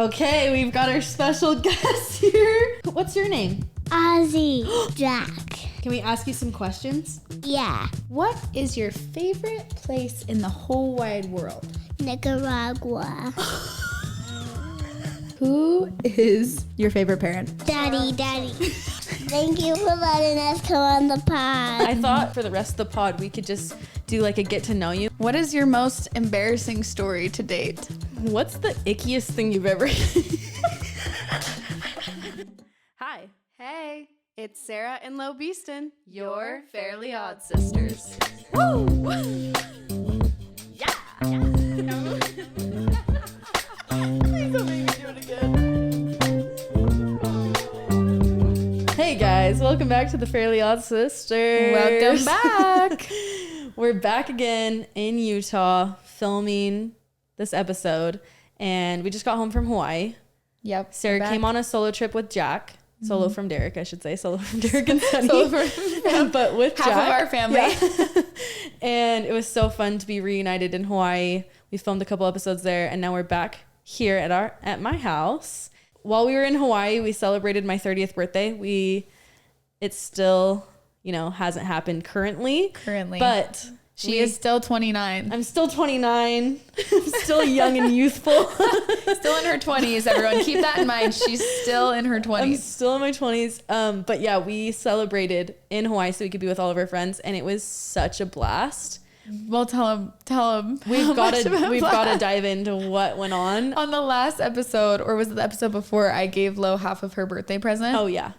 Okay, we've got our special guest here. What's your name? Ozzy. Jack. Can we ask you some questions? Yeah. What is your favorite place in the whole wide world? Nicaragua. Who is your favorite parent? Daddy. Thank you for letting us come on the pod. I thought for the rest of the pod we could just do like a get to know you. What is your most embarrassing story to date? What's the ickiest thing you've ever Hi. Hey, it's Sarah and Lo Beeston, your Fairly Odd Sisters. Woo! Yeah! Please don't make me do it again. Hey guys, welcome back to the Fairly Odd Sisters. Welcome back. We're back again in Utah filming this episode, and we just got home from Hawaii. Yep. Sarah came on a solo trip with Jack. Solo from Derek, I should say. Solo from Derek and Sunny. But with half Jack. of our family. Yeah. And it was so fun to be reunited in Hawaii. We filmed a couple episodes there, and now we're back here at my house. While we were in Hawaii, we celebrated my 30th birthday. It still, hasn't happened currently. But she is still 29. I'm still 29. I'm still young and youthful. Still in her 20s, everyone. Keep that in mind. She's still in her 20s. I'm still in my 20s. But yeah, we celebrated in Hawaii so we could be with all of our friends, and it was such a blast. Well, tell them. We've got to dive into what went on. On the last episode, or was it the episode before, I gave Lo half of her birthday present. Oh yeah.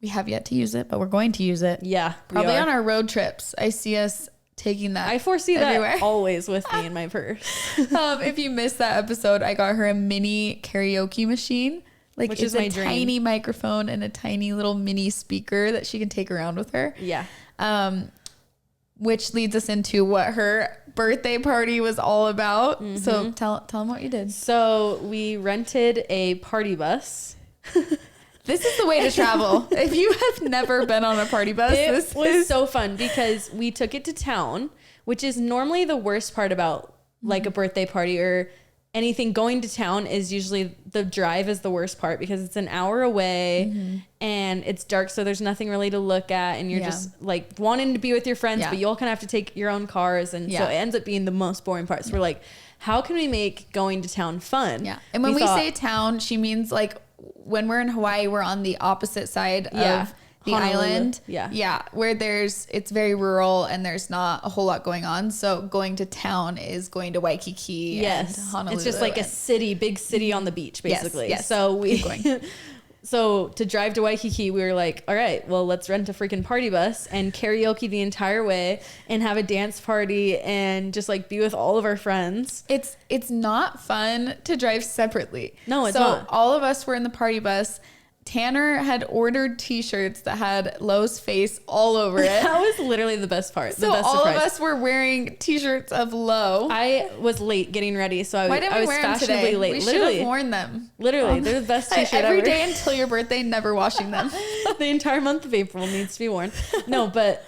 We have yet to use it, but we're going to use it. Yeah. Probably on our road trips. I see us taking that. I foresee everywhere. that always with me in my purse. If you missed that episode, I got her a mini karaoke machine. Which is my dream. Tiny microphone and a tiny little mini speaker that she can take around with her. Yeah. Which leads us into what her birthday party was all about. Mm-hmm. So tell them what you did. So we rented a party bus. This is the way to travel. If you have never been on a party bus, this was so fun because we took it to town, which is normally the worst part about like a birthday party or anything. Going to town is usually the drive is the worst part because it's an hour away and it's dark. So there's nothing really to look at. And you're just like wanting to be with your friends, but you all kind of have to take your own cars. And so it ends up being the most boring part. So we're like, how can we make going to town fun? Yeah. And when we say town, she means like when we're in Hawaii, we're on the opposite side of the Honolulu. island. Yeah. Where it's very rural and there's not a whole lot going on. So going to town is going to Waikiki and Honolulu. It's just like a big city on the beach, basically. Yes. So so to drive to Waikiki, we were like, all right, well, let's rent a freaking party bus and karaoke the entire way and have a dance party and just like be with all of our friends. It's not fun to drive separately. No, it's not. So all of us were in the party bus. Tanner had ordered t-shirts that had Lo's face all over it. That was literally the best part. So all of us were wearing t-shirts of Lo. I was late getting ready, so Why didn't I we was wear them fashionably today? late. We should have worn them. Literally, they're the best t-shirt every ever. day until your birthday, never washing them. The entire month of April needs to be worn. No, but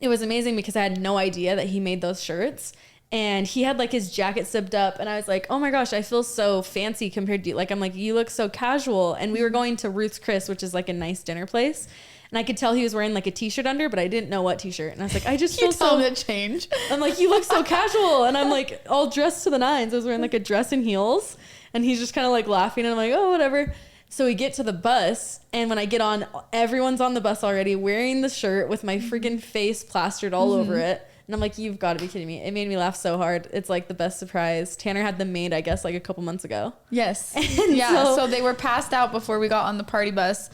it was amazing because I had no idea that he made those shirts. And he had like his jacket zipped up and I was like, oh my gosh, I feel so fancy compared to you. Like, I'm like, you look so casual. And we were going to Ruth's Chris, which is like a nice dinner place. And I could tell he was wearing like a t-shirt under, but I didn't know what t-shirt. And I was like, I just feel so to change. I'm like, you look so casual. And I'm like all dressed to the nines. I was wearing like a dress and heels. And he's just kind of like laughing. And I'm like, oh, whatever. So we get to the bus. And when I get on, everyone's on the bus already wearing the shirt with my freaking face plastered all over it. And I'm like, you've got to be kidding me. It made me laugh so hard. It's like the best surprise. Tanner had them made, I guess, like a couple months ago. Yes. So they were passed out before we got on the party bus.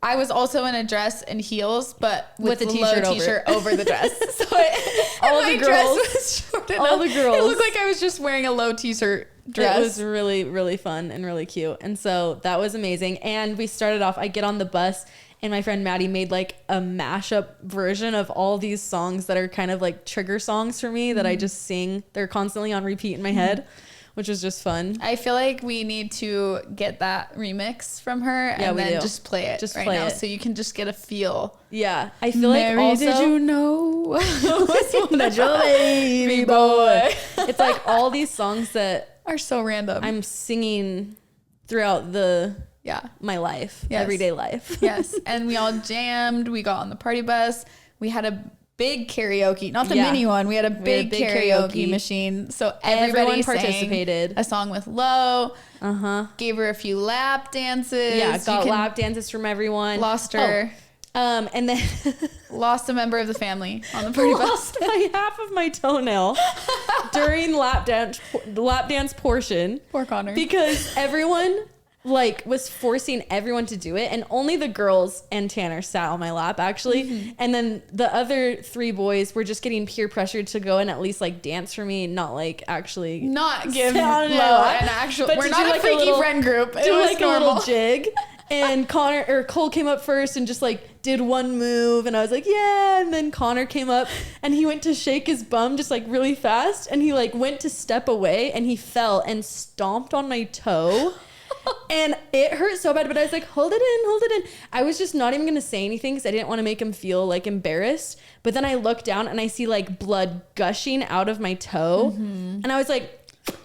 I was also in a dress and heels, but with a t-shirt over the dress. So all the girls, dress was short enough. All the girls. It looked like I was just wearing a Lo t-shirt dress. It was really, really fun and really cute. And so that was amazing. And we started off, I get on the bus and my friend Maddie made like a mashup version of all these songs that are kind of like trigger songs for me that I just sing. They're constantly on repeat in my head, which was just fun. I feel like we need to get that remix from her and then just play it now so you can just get a feel. Yeah. I feel Mary, like also... did you know? that your baby boy. It's like all these songs that are so random. I'm singing throughout my life, everyday life. Yes. And we all jammed. We got on the party bus. We had a big karaoke, not the mini one. We had a big karaoke machine. So everyone participated. A song with Lo. Gave her a few lap dances. Yeah, got lap dances from everyone. Lost her. And then lost a member of the family on the party bus. Lost half of my toenail during lap dance portion. Poor Connor. Because everyone was forcing everyone to do it, and only the girls and Tanner sat on my lap actually. And then the other 3 boys were just getting peer pressured to go and at least dance for me, not actually not give Lo an actual. But we're not a freaky friend group. It was a little jig. And Cole came up first and just did one move, and I was like, yeah. And then Connor came up and he went to shake his bum just really fast, and he went to step away and he fell and stomped on my toe. And it hurt so bad, but I was like, hold it in. I was just not even gonna say anything because I didn't want to make him feel embarrassed. But then I look down and I see blood gushing out of my toe. And I was like,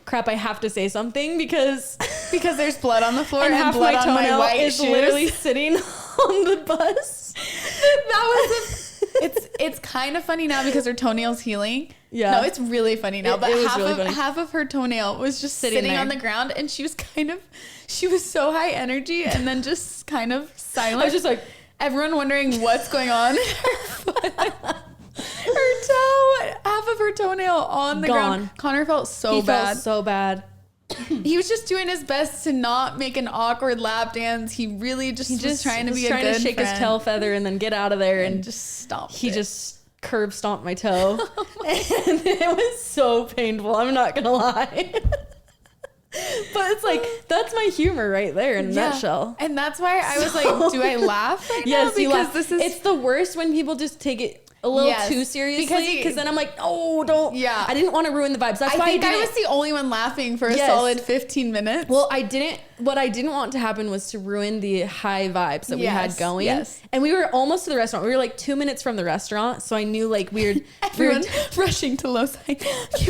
crap, I have to say something because there's blood on the floor and half blood my on my white is shoes. literally sitting on the bus. It's kind of funny now because her toenail's healing. Yeah. No, it's really funny now. But half of her toenail was just sitting on the ground, and she was so high energy and then just kind of silent. I was just everyone wondering what's going on. Her toe, half of her toenail on the ground. Connor felt so bad. He was just doing his best to not make an awkward lap dance. He really was trying to be a good to shake friend. His tail feather and then get out of there and just stop. He just curb stomped my toe. And it was so painful. I'm not gonna lie. But it's that's my humor right there in a nutshell. And that's why I was do I laugh right now? Yes, you laugh. It's the worst when people just take it a little too seriously, because then I'm like, oh, don't. Yeah. I didn't want to ruin the vibes. That's why I was the only one laughing for a solid 15 minutes. Well, what I didn't want to happen was to ruin the high vibes that we had going. Yes. And we were almost to the restaurant. We were 2 minutes from the restaurant. So I knew everyone rushing to Lo's can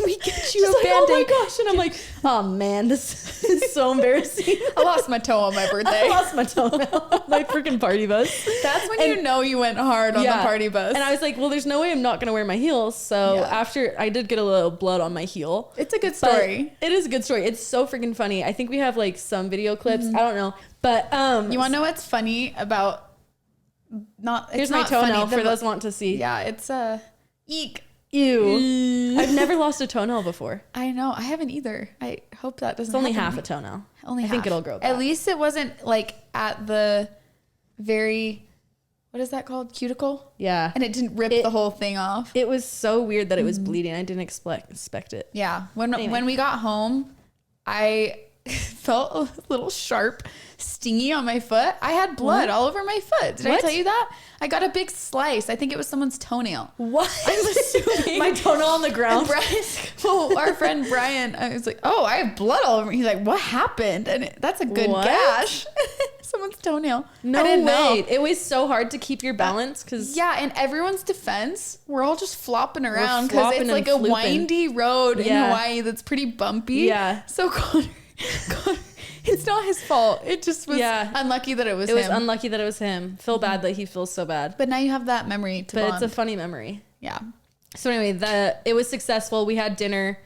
we get you a Band-Aid? Oh my gosh. And I'm like, oh man, this is so embarrassing. I lost my toe on my birthday. I lost my toenail on my freaking party bus. That's when you went hard on the party bus. And I was like, well, there's no way I'm not going to wear my heels. So after I did get a little blood on my heel. It's a good story. It is a good story. It's so freaking funny. I think we have some video clips. I don't know. But you want to know what's funny about here's my toenail for those who want to see. Yeah, it's eek. Ew. I've never lost a toenail before. I know. I haven't either. I hope that doesn't It's only happen half a toenail. I think it'll grow back. At least it wasn't at the very, what is that called? Cuticle? Yeah. And it didn't rip the whole thing off. It was so weird that it was bleeding. I didn't expect it. Yeah. When we got home, I felt a little sharp, stingy on my foot. I had blood all over my foot. Did I tell you that? I got a big slice. I think it was someone's toenail. What? I'm assuming. My toenail on the ground. Our friend Brian, I was like, oh, I have blood all over me. He's like, what happened? And that's a good gash. Someone's toenail. No way. It was so hard to keep your balance because in everyone's defense, we're all just flopping around because it's a windy road in Hawaii that's pretty bumpy. Yeah. So Connor, it's not his fault. It just was unlucky that it was him. It was unlucky that it was him. Feel bad that he feels so bad. But now you have that memory to bond. But it's a funny memory. Yeah. So anyway, it was successful. We had dinner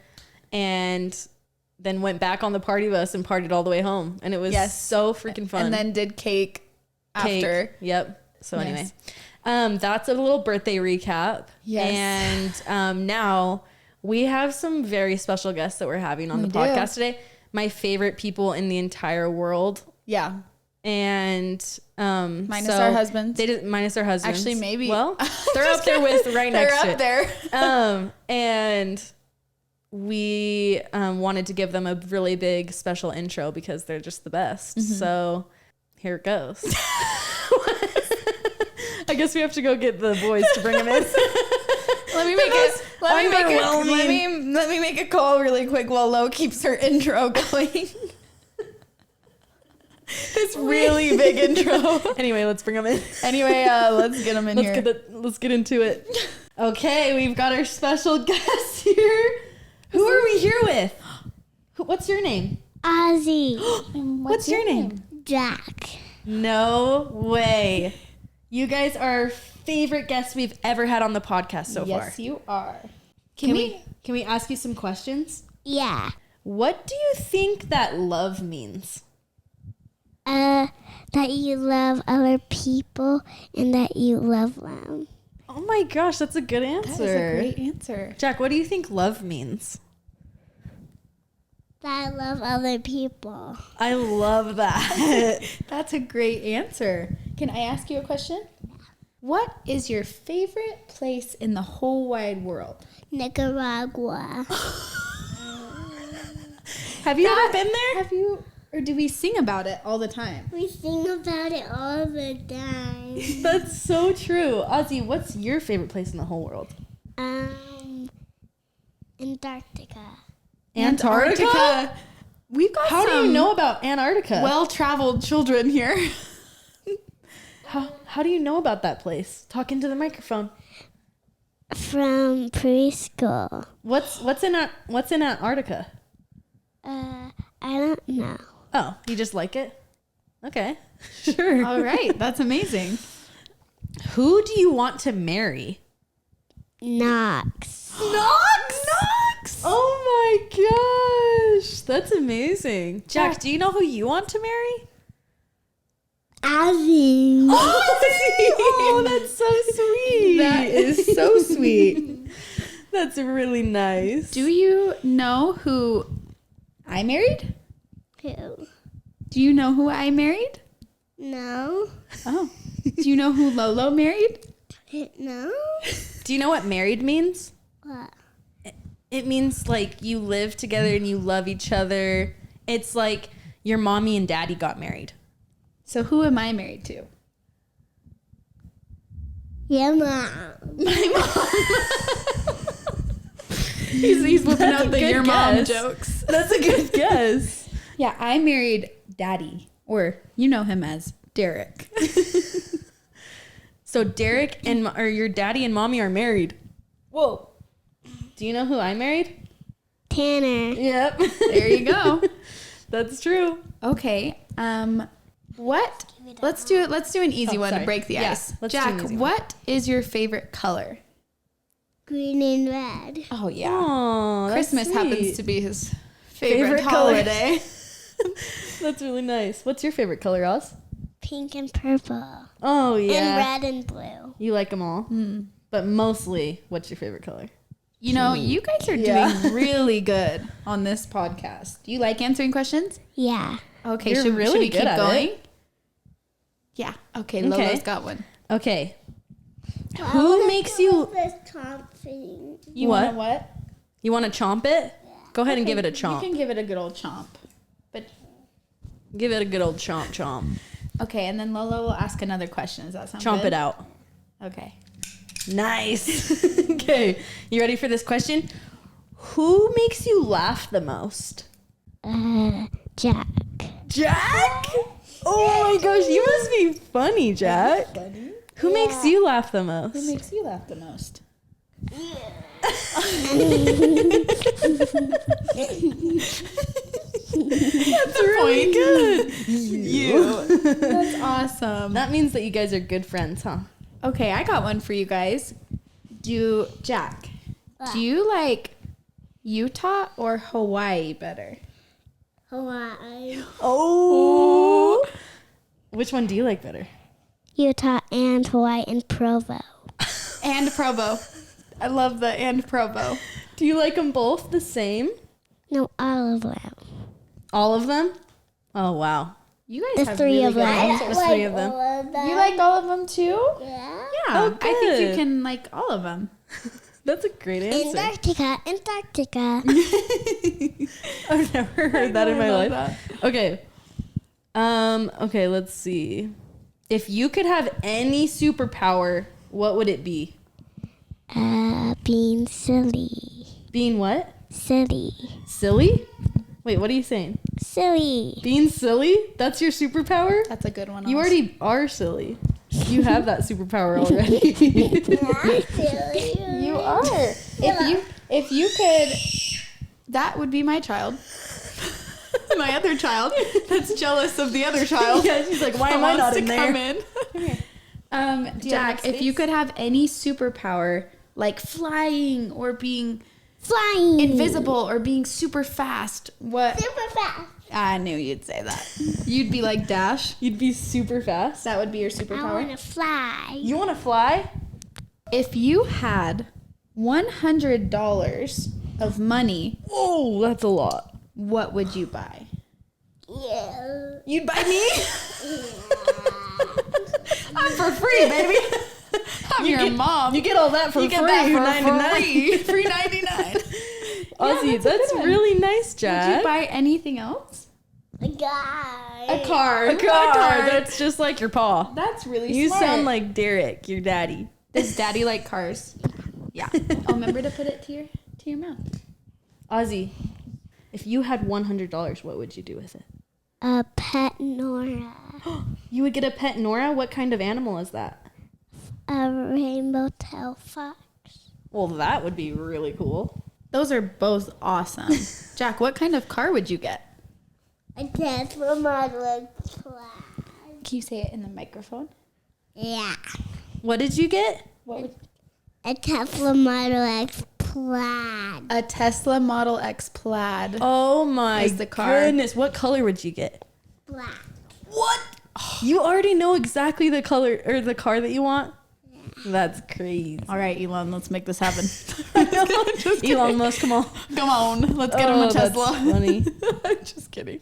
and then went back on the party bus and partied all the way home. And it was so freaking fun. And then did cake after. Yep. So anyway, that's a little birthday recap. Yes. And now we have some very special guests that we're having on the podcast today. My favorite people in the entire world. Yeah. And minus our husbands. Minus our husbands. Actually, maybe. Well, they're up there with right next to it. They're up there. And we wanted to give them a really big special intro because they're just the best. Mm-hmm. So here it goes. I guess we have to go get the boys to bring them in. Let me make a call really quick while Lo keeps her intro going. This really big intro. Anyway, let's bring them in. Let's get them in here. Let's get into it. Okay, we've got our special guest here. Who are we here with? What's your name? Ozzy. What's your name? Jack. No way. You guys are our favorite guests we've ever had on the podcast so far. Yes, you are. Can we ask you some questions? Yeah. What do you think that love means? That you love other people and that you love them. Oh my gosh, that's a good answer. That is a great answer. Jack, what do you think love means? That I love other people. I love that. That's a great answer. Can I ask you a question? What is your favorite place in the whole wide world? Nicaragua. Have you ever been there? Have you, or do we sing about it all the time? We sing about it all the time. That's so true. Ozzy, what's your favorite place in the whole world? Antarctica. Antarctica? We've got How do some you know about Antarctica? well-traveled children here. How do you know about that place? Talk into the microphone. From preschool. What's in Antarctica? I don't know. Oh, you just like it? Okay. Sure. All right, that's amazing. Who do you want to marry? Knox. Knox! Oh my gosh. That's amazing. Jack, do you know who you want to marry? Ozzy. Oh, that's so sweet. That is so sweet. That's really nice. Do you know who I married? Who? Do you know who I married? No. Oh. Do you know who Lolo married? No. Do you know what married means? What? It means like you live together and you love each other. It's like your mommy and daddy got married. So who am I married to? Your mom. My mom. he's whipping That's out a the good your mom guess. jokes. That's a good guess. Yeah, I married Daddy, or you know him as Derek. So Derek or your daddy and mommy are married. Whoa. Do you know who I married? Tanner. Yep. There you go. That's true. Okay. What? Let's do it. Let's do an easy one sorry. to break the Yeah, ice. let's do an Jack, easy one. what is your favorite color? Green and red. Oh yeah. Oh, Christmas happens to be his favorite color. holiday. That's really nice. What's your favorite color, Oz? Pink and purple. Oh, yeah. And red and blue. You like them all? But mostly, what's your favorite color? You know, you guys are doing really good on this podcast. Do you like answering questions? Yeah. Okay, You're should really we good keep at going? it. Yeah. Okay, Okay. Lolo's got one. Okay. Who makes you... This top thing. You What? want what? You want to chomp it? Go ahead and give it a chomp. You can give it a good old chomp. But Give it a good old chomp chomp. okay, and then Lolo will ask another question. Does that sound Chomp good? it out. Okay. Nice. Okay. You ready for this question? Who makes you laugh the most? Jack. Jack? Oh my gosh, you must be funny, Jack. Funny. Who makes you laugh the most? Who makes you laugh the most? That's really good. You. That's awesome. That means that you guys are good friends, huh? Okay, I got one for you guys. Jack, do you like Utah or Hawaii better? Hawaii. Oh. Which one do you like better? Utah and Hawaii and Provo. And Provo. I love the and Provo. Do you like them both the same? No, all of them. All of them? Oh, wow. You guys The have three really of good them. answers. There's three of them. You like all of them too? Yeah. Yeah. Oh, I think you good. can like all of them. That's a great answer. Antarctica. I've never heard that in my love life. Okay. Okay, let's see. If you could have any superpower, what would it be? Being silly. Being what? Silly. Silly? Wait, what are you saying? Silly. Being silly? That's your superpower? That's a good one. You also. already are silly. You have that superpower already. You are. If you could, that would be my child. my other child that's jealous of the other child. Yeah, she's like, why am I not in there? Jack, if you could have any superpower, like flying or being Flying. invisible or being super fast, what? Super fast. I knew you'd say that. You'd be like Dash. You'd be super fast. That would be your I superpower. want to fly. You want to fly? If you had $100 of money, Oh, that's a lot. what would you buy? Yeah. You'd buy me? I'm for free, baby. I'm your mom. You get all that for You free. get that for 99. free. Free 99. Ozzy, that's really nice, Jack. Would you buy anything else? A guy. A car. A car. That's just like your paw. That's really You smart. sound like Derek, your daddy. Does daddy like cars? Yeah. Oh, remember to put it to your mouth. Ozzy, if you had $100, what would you do with it? A pet Nora. You would get a pet Nora? What kind of animal is that? A rainbow tail fox. Well, that would be really cool. Those are both awesome. Jack, what kind of car would you get? A Tesla Model X Plaid. Can you say it in the microphone? Yeah. What did you get? What would A Tesla Model X Plaid. A Tesla Model X Plaid. Oh my Is the car. goodness. What color would you get? Black. What? You already know exactly the color or the car that you want? That's crazy. All right, Elon, let's make this happen. Elon Musk, come on. Come on, let's get him a Tesla. That's funny. Just kidding.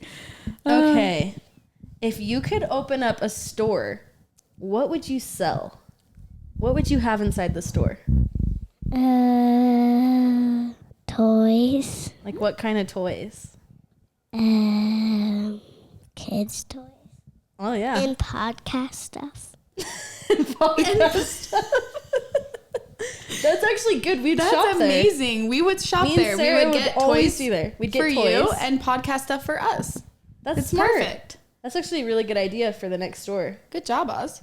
Okay. If you could open up a store, what would you sell? What would you have inside the store? Toys. Like what kind of toys? Kids toys. Oh, yeah. And podcast stuff. That's actually good. We'd That's shop there. amazing. We would shop Me and there. We Sarah would get always toys be there. We'd get for toys. you and podcast stuff for us. That's It's smart. perfect. That's actually a really good idea for the next store. Good job, Oz.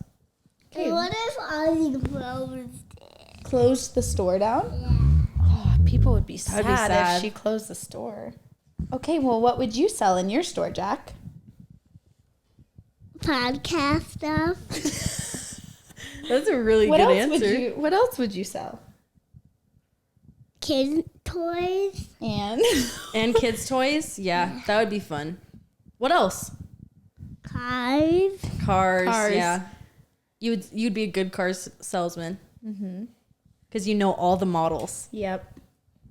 Okay. What if Ozzy closed it? Close the store down? Yeah. Oh, people would be That'd be sad sad. if she closed the store. Okay, well, what would you sell in your store, Jack? Podcast stuff. That's a really What good else answer. What else would you sell? Kids toys. And And kids' toys? Yeah, that would be fun. What else? Cars. Cars. Yeah. You'd be a good cars salesman. Mm-hmm. Because you know all the models. yep.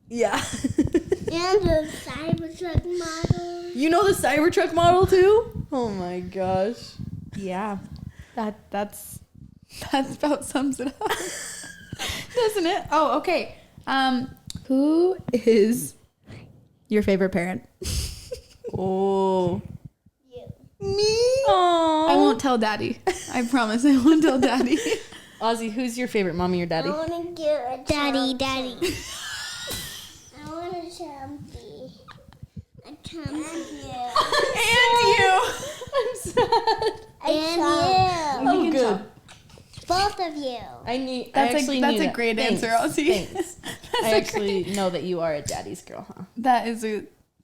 Yeah. And the Cybertruck model. You know the Cybertruck model too? Oh my gosh. Yeah. That's about sums it up. Doesn't it? Oh, okay. Who is your favorite parent? Oh. You. Me? Aww. I won't tell Daddy. I promise I won't tell Daddy. Ozzy, who's your favorite, mommy or daddy? I want to get a Daddy. I want a Chumpy. A Chumpy. And you. I'm sad. And Oh, you. good. Both of you. That's a great answer, Ozzy. Thanks. I actually know that you are a daddy's girl, huh? That is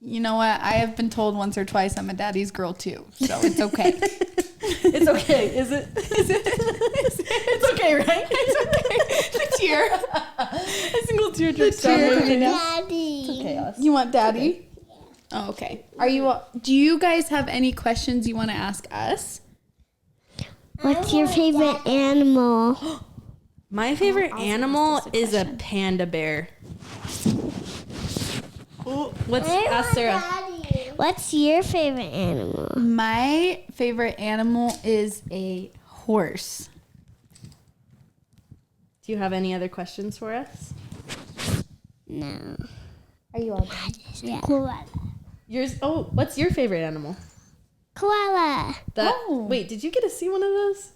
you know what? I have been told once or twice I'm a daddy's girl too, so it's okay. It's okay, is it? It's okay, right? It's okay. The tear. A single teardrop. Daddy. It's chaos. You want Daddy? Oh, okay. Do you guys have any questions you want to ask us? What's your favorite animal? My favorite animal is a panda bear. Ooh, ask Sarah. What's your favorite animal? My favorite animal is a horse. Do you have any other questions for us? No. Are you all Yeah. Koala. Yours. Oh, what's your favorite animal? Koala. Wait, did you get to see one of those?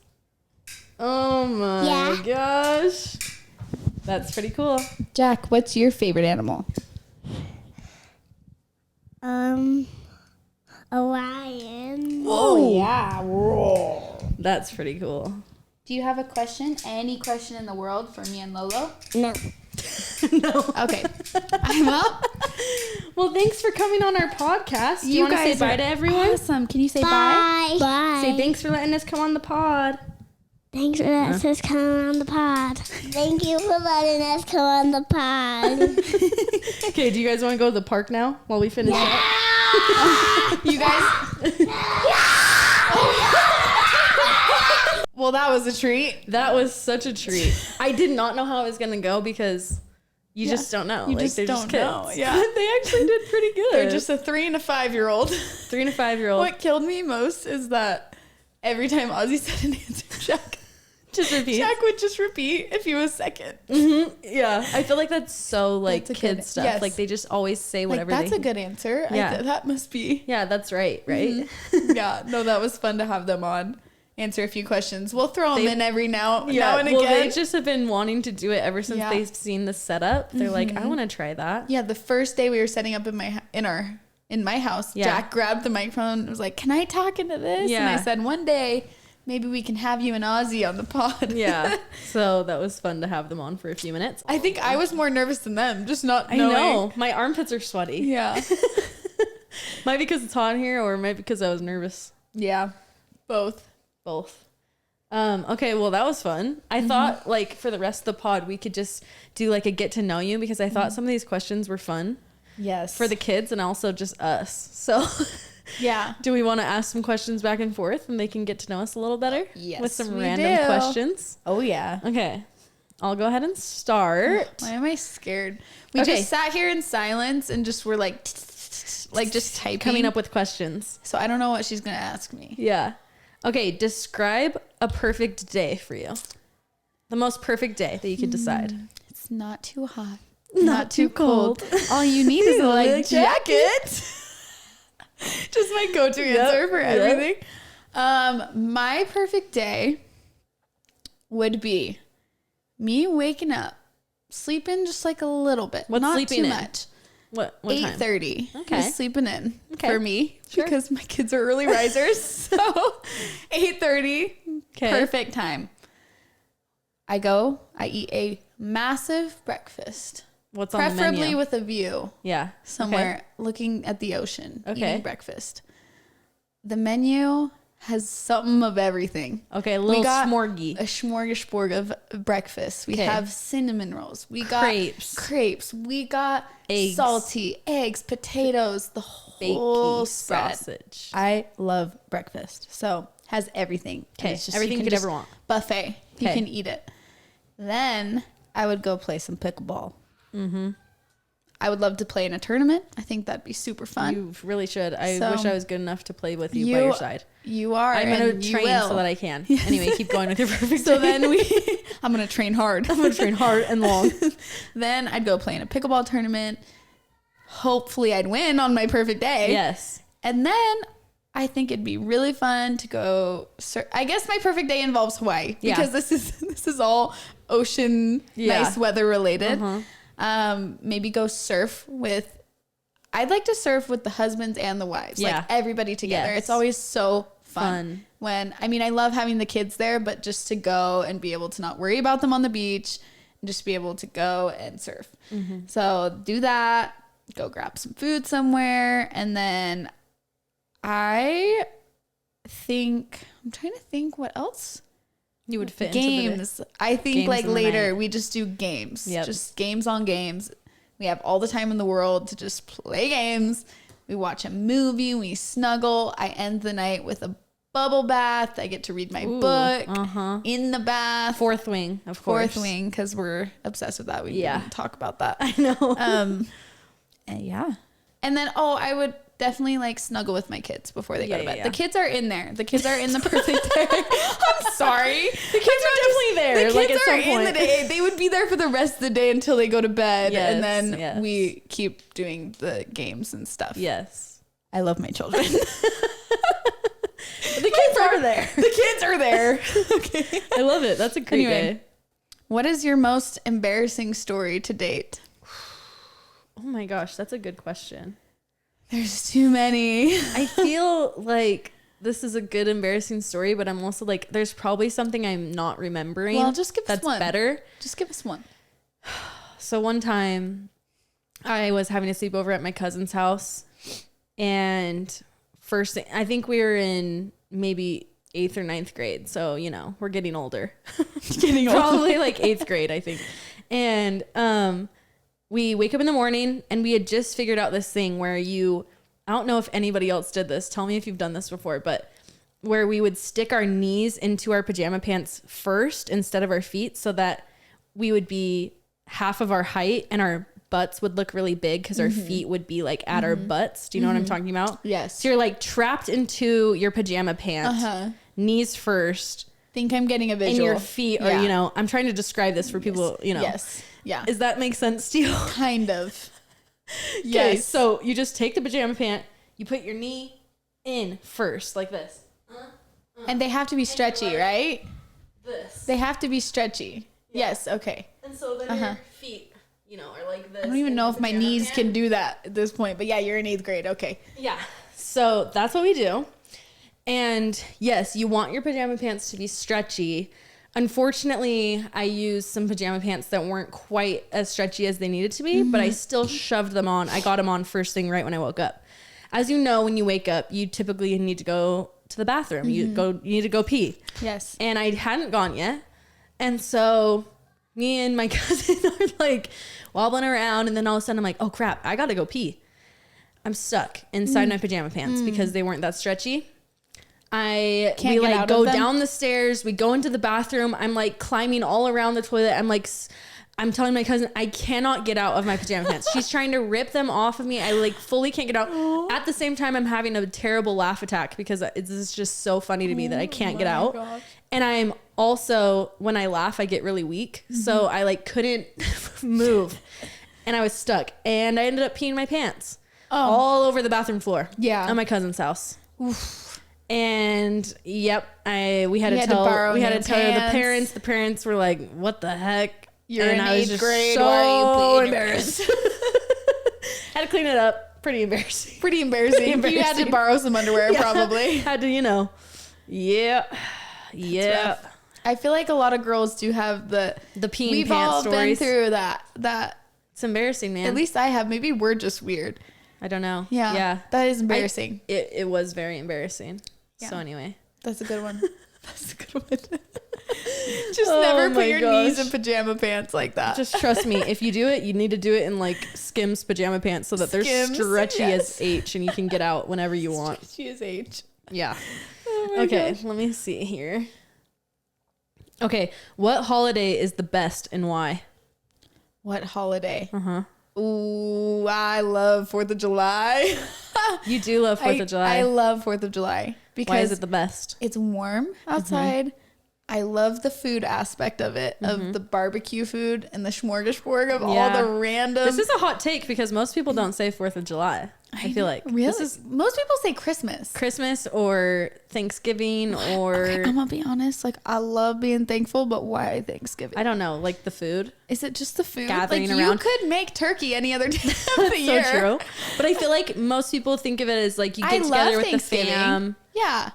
Oh my gosh. That's pretty cool. Jack, what's your favorite animal? A lion. Oh, yeah. Whoa. That's pretty cool. Do you have a question? Any question in the world for me and Lolo? No. No. Okay. I'm up. Well, thanks for coming on our podcast. Do you want to say bye to everyone? Awesome. Can you say bye? Bye. Say thanks for letting us come on the pod. Thanks for letting us come on the pod. Thank you for letting us come on the pod. Okay, do you guys want to go to the park now while we finish up? You guys? Well, that was a treat. That was such a treat. I did not know how it was going to go because you just don't know. You just don't know. Yeah. They actually did pretty good. They're just a 3 and a 5-year-old. 3 and a 5-year-old. What killed me most is that every time Ozzy said an answer, Jack would just repeat if he was second. Mm-hmm. Yeah. I feel like that's so like kid stuff. Yes. Like they just always say whatever that's a good answer. Yeah. That must be. Yeah, that's right. Right. Mm-hmm. Yeah. No, that was fun to have them on. Answer a few questions. We'll throw them in every now and again. Well, they just have been wanting to do it ever since they've seen the setup. They're like, I want to try that. Yeah, the first day we were setting up in my house, Jack grabbed the microphone and was like, "Can I talk into this?" Yeah. And I said, "One day, maybe we can have you and Ozzy on the pod." Yeah. So that was fun to have them on for a few minutes. I think I was more nervous than them, just not knowing. I know. My armpits are sweaty. Yeah. Might be because it's hot in here, or might be because I was nervous. Yeah. Both. Okay, well, that was fun. I thought like for the rest of the pod we could just do like a get to know you, because I thought some of these questions were fun. Yes. For the kids and also just us. So yeah. Do we want to ask some questions back and forth and they can get to know us a little better? Yes. With some random questions. Oh yeah. Okay. I'll go ahead and start. Why am I scared? We just sat here in silence and just were like just typing. Coming up with questions. So I don't know what she's going to ask me. Yeah. Okay, describe a perfect day for you. The most perfect day that you could decide. It's not too hot. Not too cold. All you need is a light jacket. Just my go-to answer for everything. My perfect day would be me waking up, sleeping just like a little bit. What's not sleeping too in? much. What 8:30. Okay. Is sleeping in for me Sure. because my kids are early risers. So 8:30, perfect time. I eat a massive breakfast. What's on the menu? Preferably with a view. Yeah. Somewhere looking at the ocean, Okay. eating breakfast. The menu has something of everything. Okay, a little smorgy. A smorgasbord of breakfast. We have cinnamon rolls. We got crepes. We got eggs. Salty eggs, potatoes, the whole spread. Sausage. I love breakfast. So has everything. Okay, everything you could ever want. Buffet. You can eat it. Then I would go play some pickleball. Mm-hmm. I would love to play in a tournament. I think that'd be super fun. You really should. I wish I was good enough to play with you by your side. You are. I'm going to train so that I can. Anyway, keep going with your perfect So day. then I'm going to train hard. I'm going to train hard and long. Then I'd go play in a pickleball tournament. Hopefully I'd win on my perfect day. Yes. And then I think it'd be really fun to go. I guess my perfect day involves Hawaii because this is all ocean, nice weather related. Maybe go surf with. I'd like to surf with the husbands and the wives, like everybody together. Yes. It's always so fun. I love having the kids there, but just to go and be able to not worry about them on the beach and just be able to go and surf. So do that, go grab some food somewhere. And then I'm trying to think what else. You would fit games. Into I think games like later night. we just do games. Yep. Just games on games. We have all the time in the world to just play games. We watch a movie. We snuggle. I end the night with a bubble bath. I get to read my book in the bath. Fourth wing, of course. Fourth wing, because we're obsessed with that. We didn't talk about that. I know. And and then I would definitely like snuggle with my kids before they go to bed. Yeah. The kids are in there. The kids are in the perfect day. I'm sorry. The kids are definitely there. The kids like at are some in point. the day. They would be there for the rest of the day until they go to bed. Yes, and then yes. we keep doing the games and stuff. Yes. I love my children. The kids are there. The kids are there. Okay. I love it. That's a great day. What is your most embarrassing story to date? Oh my gosh, that's a good question. There's too many. I feel like this is a good embarrassing story, but I'm also like, there's probably something I'm not remembering. Well, just give us that's one. better. Just give us one. So one time I was having a sleepover at my cousin's house, and first thing, I think we were in maybe 8th or 9th grade. So, you know, we're getting older. Probably like 8th grade, I think. And we wake up in the morning, and we had just figured out this thing where I don't know if anybody else did this. Tell me if you've done this before, but where we would stick our knees into our pajama pants first instead of our feet, so that we would be half of our height and our butts would look really big because our feet would be like at our butts. Do you know what I'm talking about? Yes. So you're like trapped into your pajama pants, knees first. Think I'm getting a visual. And your feet are, you know, I'm trying to describe this for people, you know. Yes. Yeah. Does that make sense to you? Kind of. Yes. Okay, so you just take the pajama pant, you put your knee in first, like this. And they have to be stretchy, right? This. They have to be stretchy. Yeah. Yes. Okay. And so then your feet, you know, are like this. I don't even know if my knees can do that at this point, but yeah, you're in 8th grade. Okay. Yeah. So that's what we do. And yes, you want your pajama pants to be stretchy. Unfortunately, I used some pajama pants that weren't quite as stretchy as they needed to be, but I still shoved them on. I got them on first thing right when I woke up. As you know, when you wake up, you typically need to go to the bathroom. You need to go pee. Yes. And I hadn't gone yet. And so me and my cousin are like wobbling around, and then all of a sudden I'm like, oh crap, I gotta go pee. I'm stuck inside my pajama pants because they weren't that stretchy. We like go down the stairs, we go into the bathroom. I'm like climbing all around the toilet. I'm telling my cousin, I cannot get out of my pajama pants. She's trying to rip them off of me. I like fully can't get out. At the same time, I'm having a terrible laugh attack because it's just so funny to me that I can't get out. Gosh. And I'm also, when I laugh, I get really weak. So I like couldn't move, and I was stuck, and I ended up peeing my pants all over the bathroom floor. Yeah. At my cousin's house. Oof. And yep, we had to tell the parents. The parents were like, "What the heck?" You're in 8th grade. So why are you embarrassed. Had to clean it up. Pretty embarrassing. Pretty embarrassing. You had to borrow some underwear, probably. Had to, you know. Yeah. Yeah. I feel like a lot of girls do have the peeing pants stories. We've all been through that. It's embarrassing, man. At least I have. Maybe we're just weird. I don't know. Yeah. That is embarrassing. It was very embarrassing. Yeah. So anyway. That's a good one. That's a good one. Just never put your knees in pajama pants like that. Just trust me. If you do it, you need to do it in like Skims pajama pants so that they're stretchy as H and you can get out whenever you want. Stretchy as H. Yeah. Okay. Let me see here. Okay. What holiday is the best and why? What holiday? Ooh, I love 4th of July. You do love 4th of July. I love 4th of July because why is it the best? It's warm outside. I love the food aspect of it, of the barbecue food and the smorgasbord of all the random. This is a hot take because most people don't say 4th of July. I feel like really most people say Christmas or Thanksgiving or. Okay, I'm gonna be honest. Like I love being thankful, but why Thanksgiving? I don't know. Like the food. Is it just the food? Gathering like around. You could make turkey any other day of the year. So true. But I feel like most people think of it as like you get together with the fam. Yeah,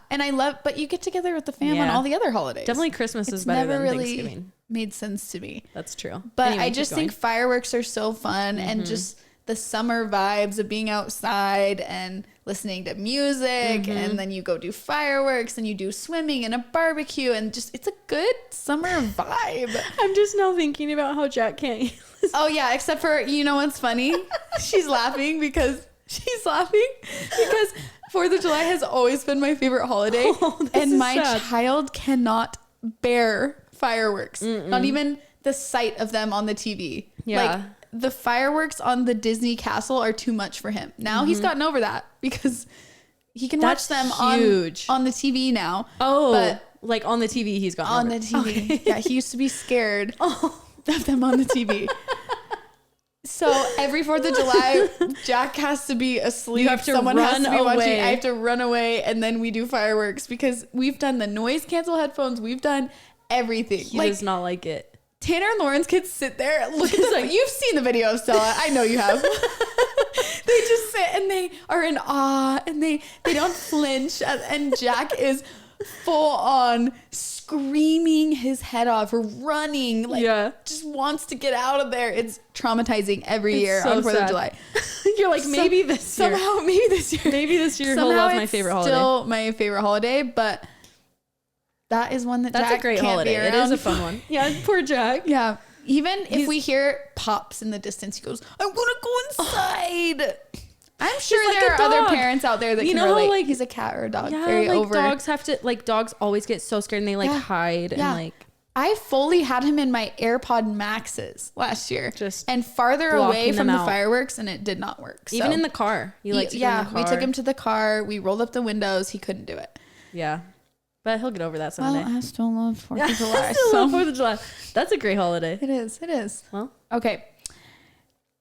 but you get together with the fam on all the other holidays. Definitely Christmas is better than Thanksgiving. Made sense to me. That's true. But anyway, I just think fireworks are so fun and just the summer vibes of being outside and listening to music and then you go do fireworks and you do swimming and a barbecue and just it's a good summer vibe. I'm just now thinking about how Jack can't eat. Oh yeah, except for you know what's funny? She's laughing because 4th of July has always been my favorite holiday and my child cannot bear fireworks. Not even the sight of them on the TV. Yeah. Like the fireworks on the Disney castle are too much for him. Now he's gotten over that because he can watch them on the TV now. Oh, but like on the TV he's gotten on the TV. Okay. Yeah, he used to be scared of them on the TV. So every 4th of July, Jack has to be asleep. You have to Someone has to be watching. I have to run away and then we do fireworks because we've done the noise cancel headphones. We've done everything. He does not like it. Tanner and Lauren's kids sit there, look at the you've seen the video of Stella. I know you have. They just sit and they are in awe and they don't flinch. And Jack is full on screaming his head off, running, like just wants to get out of there. It's traumatizing every year on 4th of July. You're like, maybe this year he'll love my favorite holiday. Still my favorite holiday, but that is one that's a great holiday. It is a fun one. Yeah, poor Jack. Yeah. Even if we hear pops in the distance, he goes, "I'm gonna go inside." I'm sure there are other parents out there that can relate. Like, he's a cat or a dog. Yeah, very like over. dogs always get so scared and they like hide and like. I fully had him in my AirPod Maxes last year, and farther away from the fireworks, and it did not work. Even in the car, we took him to the car. We rolled up the windows. He couldn't do it. Yeah. But he'll get over that someday. Well, I still love 4th of July. I still love 4th of July. That's a great holiday. It is. It is. Well, okay.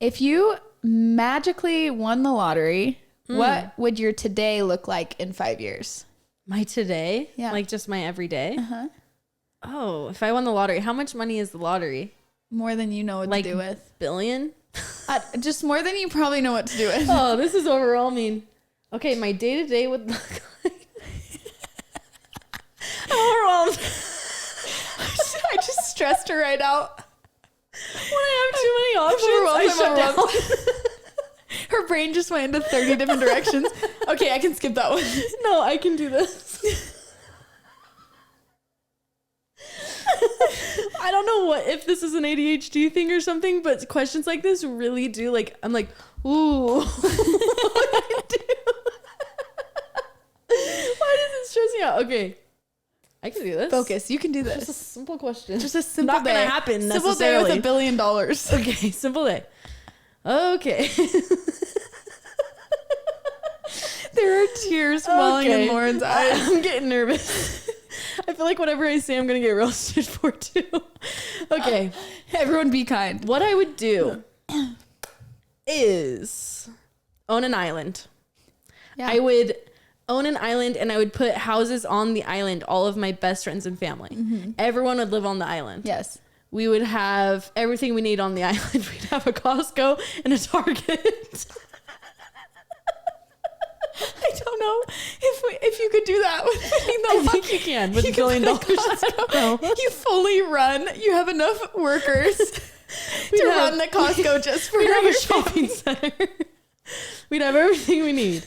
If you magically won the lottery, what would your today look like in 5 years? My today? Yeah. Like just my everyday? Uh-huh. Oh, if I won the lottery, how much money is the lottery? More than you know what to do with. Billion? Just more than you probably know what to do with. Oh, this is overwhelming. Okay, my day-to-day would look like... I'm overwhelmed. I just stressed her right out. When I have too many options, I shut down. Her brain just went into 30 different directions. Okay, I can skip that one. No, I can do this. I don't know if this is an ADHD thing or something, but questions like this really do, like, I'm like, ooh, what do I do? Why does it stress me out? Okay. I can do this. Focus. You can do this. Just a simple question. Just a simple Not day. Not gonna happen simple necessarily. day with $1 billion. Okay, simple day. Okay. There are tears welling in Lauren's eyes. I'm getting nervous. I feel like whatever I say, I'm gonna get roasted for too. Okay. Everyone be kind. What I would do is own an island. Yeah. I would own an island and I would put houses on the island, all of my best friends and family. Mm-hmm. Everyone would live on the island. Yes. We would have everything we need on the island. We'd have a Costco and a Target. I don't know if you could do that with I think you can with $1 billion. No. You fully run. You have enough workers to run the Costco just for we'd have your a shopping center. We'd have everything we need.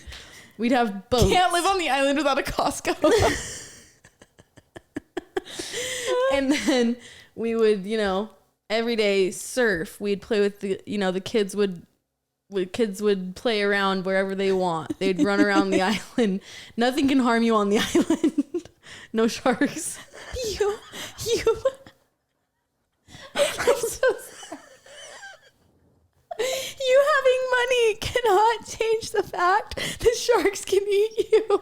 We'd have boats. Can't live on the island without a Costco. And then we would, every day surf. We'd play with the kids would play around wherever they want. They'd run around the island. Nothing can harm you on the island. No sharks. You. I'm so sorry. You having money cannot change the fact that sharks can eat you.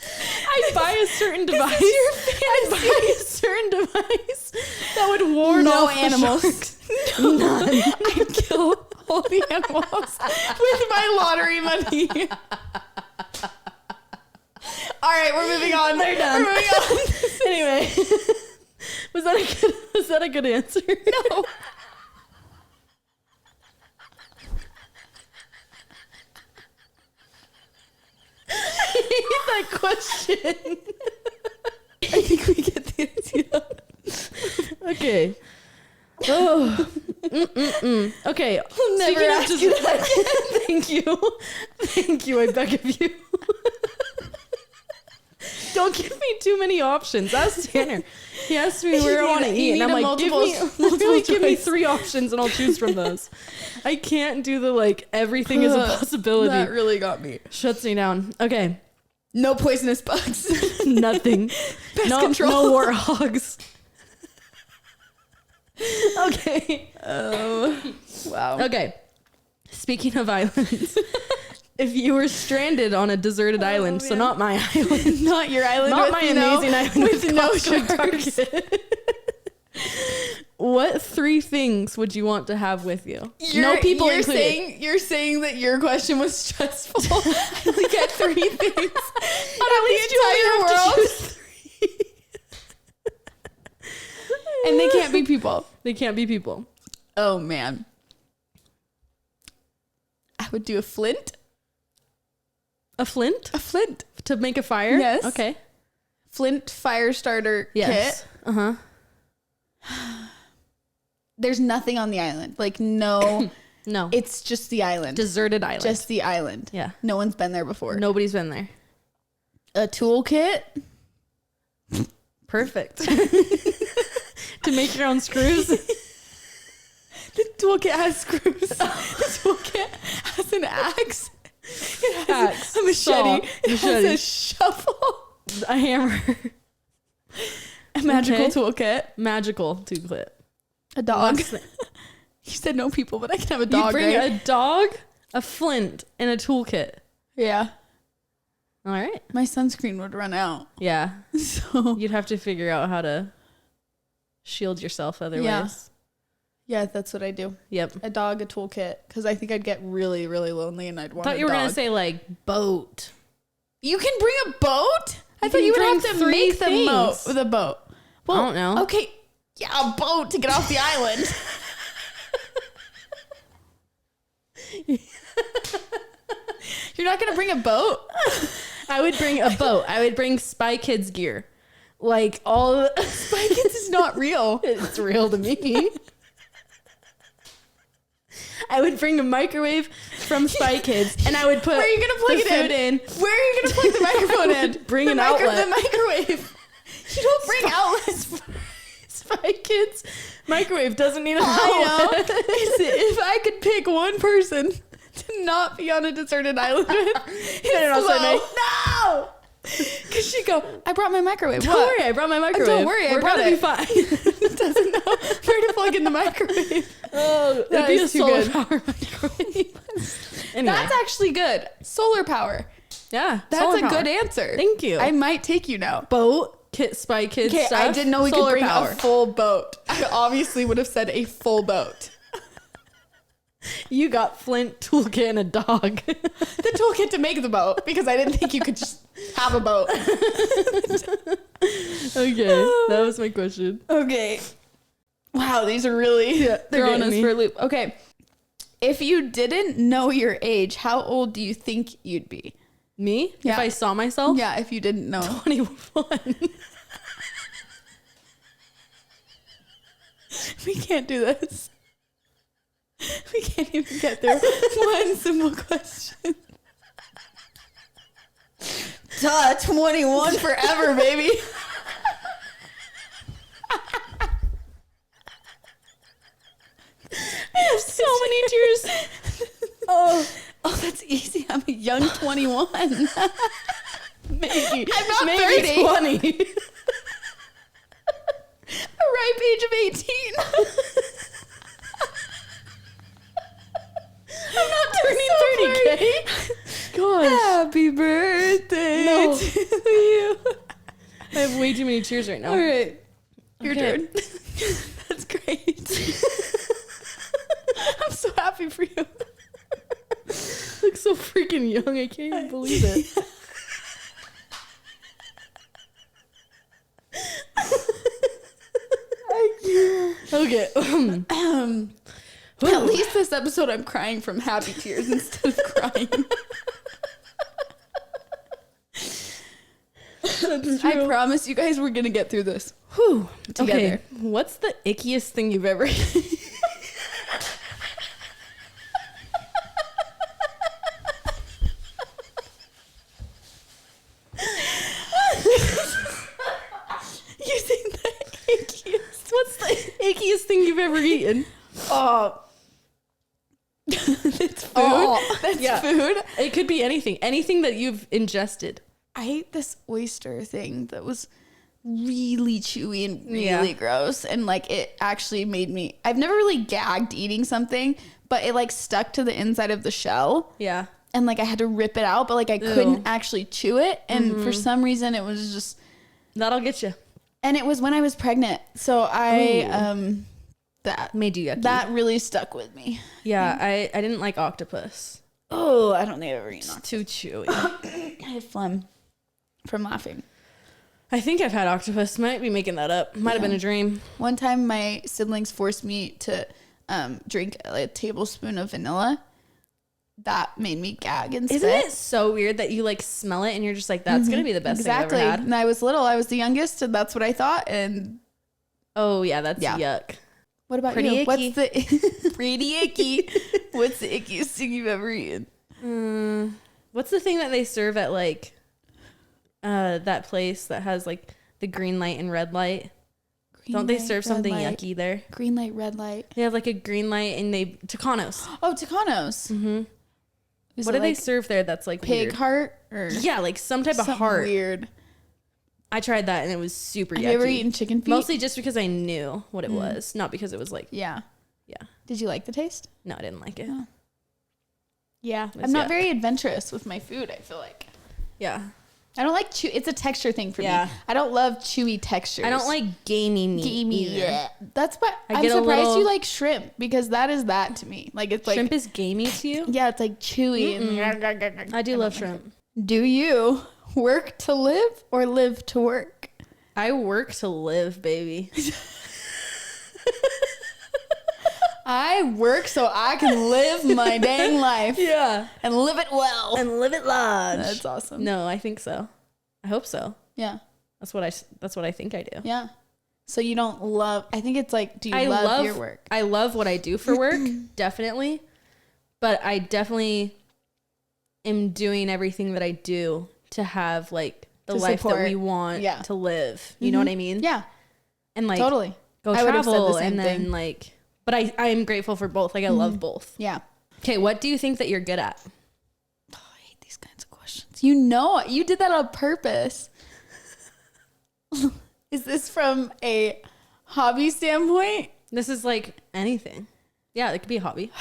I'd buy a certain device. I'd buy a certain device that would ward off animals. Sharks. None. I'd kill all the animals with my lottery money. All right, we're moving on. They're done. We're moving on. Anyway, was that a good answer? No. I hate that question. I think we get the idea. Okay. Oh. Okay. I'll never ask you that again. Thank you. I beg of you. Don't give me too many options. Ask Tanner. He asked me where I want to eat, and I'm like, give me 3 options, and I'll choose from those. I can't do the everything is a possibility. That really got me. Shuts me down. Okay. No poisonous bugs. Nothing. Pest control. No warthogs. Okay. Oh. Wow. Okay. Speaking of islands, if you were stranded on a deserted island, so not my island, not your island, not my amazing island with no sharks. What 3 things would you want to have with you? No people included. You're saying that your question was stressful. I only get 3 things. At least you only have to choose 3. And they can't be people. They can't be people. Oh man. I would do a flint. A flint? A flint. To make a fire? Yes. Okay. Flint fire starter yes. kit. Uh-huh. There's nothing on the island. Like, no. No. It's just the island. Deserted island. Just the island. Yeah. No one's been there before. Nobody's been there. A toolkit. Perfect. To make your own screws. The toolkit has screws. The toolkit has an axe. It has a machete. It has a shovel. A hammer. A magical toolkit. Magical toolkit. A dog. You said no people, but I can have a dog. You bring right? a dog, a flint, and a toolkit. Yeah. All right. My sunscreen would run out. Yeah. So you'd have to figure out how to shield yourself otherwise. Yeah, that's what I do. Yep. A dog, a toolkit, because I think I'd get really, really lonely and I'd want I thought you were going to say like boat. You can bring a boat? I thought you would have to make the boat. Well, I don't know. Okay. Yeah, a boat to get off the island. You're not going to bring a boat? I would bring a boat. I would bring Spy Kids gear. Like all Spy Kids is not real. It's real to me. I would bring a microwave from Spy Kids and I would put Where are you going to plug it in? Where are you going to plug the microphone in? Bring an outlet. The microwave. You don't bring outlets. Spy Kids microwave doesn't need an outlet. I know. If I could pick one person to not be on a deserted island with, no! Because she'd go, I brought my microwave. Don't worry, I brought my microwave. Don't worry, I brought it. Be fine. It doesn't know where to plug in the microwave. Oh, that'd be a solar power microwave. Anyway. That's actually good. Solar power. Yeah, that's a good answer. Thank you. I might take you now. Boat, Spy Kids stuff. I didn't know we could bring a full boat. I obviously would have said a full boat. You got flint, toolkit, and a dog. The toolkit to make the boat, because I didn't think you could just have a boat. Okay, that was my question. Okay. Wow, these are really throwing us for a loop. Okay. If you didn't know your age, how old do you think you'd be? Me? Yeah. If I saw myself? Yeah, if you didn't know. 21. We can't do this. We can't even get through one simple question. Duh, 21 forever, baby. I have so many tears. Oh, that's easy. I'm a young 21. Maybe. I'm not maybe 30. 20. A ripe age of 18. I'm not turning 30, Kate. Gosh. Happy birthday to you. I have way too many tears right now. All right. Your Okay. turn. That's great. I'm so happy for you. Look so freaking young. I can't even believe it. Okay. At least this episode I'm crying from happy tears instead of crying. I promise you guys we're going to get through this. Whew. Together. Okay. What's the ickiest thing you've ever eaten? You think the ickiest? What's the ickiest thing you've ever eaten? It's food. Oh, That's yeah. food. It could be anything. Anything that you've ingested. I ate this oyster thing that was really chewy and really gross. And like it actually made me, I've never really gagged eating something, but it like stuck to the inside of the shell. Yeah. And like I had to rip it out, but like I couldn't actually chew it. And for some reason it was just. That'll get you. And it was when I was pregnant. So that made you yucky. That really stuck with me. Yeah, I didn't like octopus. Oh, I don't think I've ever eaten It's too chewy. I had phlegm from laughing. I think I've had octopus. Might be making that up. Might have been a dream. One time my siblings forced me to drink a tablespoon of vanilla that made me gag and Isn't it so weird that you like smell it and you're just like, that's gonna be the best thing I've ever had? And I was little. I was the youngest, and that's what I thought. And oh yeah, that's yuck. What about pretty you? icky. What's the pretty icky? What's the ickiest thing you've ever eaten? What's the thing that they serve at like that place that has like the green light and red light? Don't they serve something yucky there? Green light, red light. They have like a green light and Tucanos. Oh, Tucanos. Mm-hmm. What do they serve there that's like pig weird? heart? Or yeah, like some type of heart. Weird. I tried that and it was super yucky. Have you ever eaten chicken feet? Mostly just because I knew what it was, not because it was like... Yeah. Yeah. Did you like the taste? No, I didn't like it. Oh. Yeah. I'm not very adventurous with my food, I feel like. Yeah. I don't like it's a texture thing for me. I don't love chewy textures. I don't like gamey meat either. That's why I'm surprised you like shrimp, because that is that to me. Like it's like shrimp is gamey to you? Yeah, it's like chewy. And I do love shrimp. Do you work to live or live to work? I work to live, baby. I work so I can live my dang life. Yeah. And live it well. And live it large. That's awesome. No, I think so. I hope so. Yeah. That's what I think I do. Yeah. So you don't love, I think it's like, do you love your work? I love what I do for work, definitely. But I definitely am doing everything that I do to have like the life that we want to live. You know what I mean? Yeah. And like totally go travel and then like, but I am grateful for both. Like I love both. Yeah. Okay. What do you think that you're good at? Oh, I hate these kinds of questions. You know, you did that on purpose. Is this from a hobby standpoint? This is like anything. Yeah, it could be a hobby.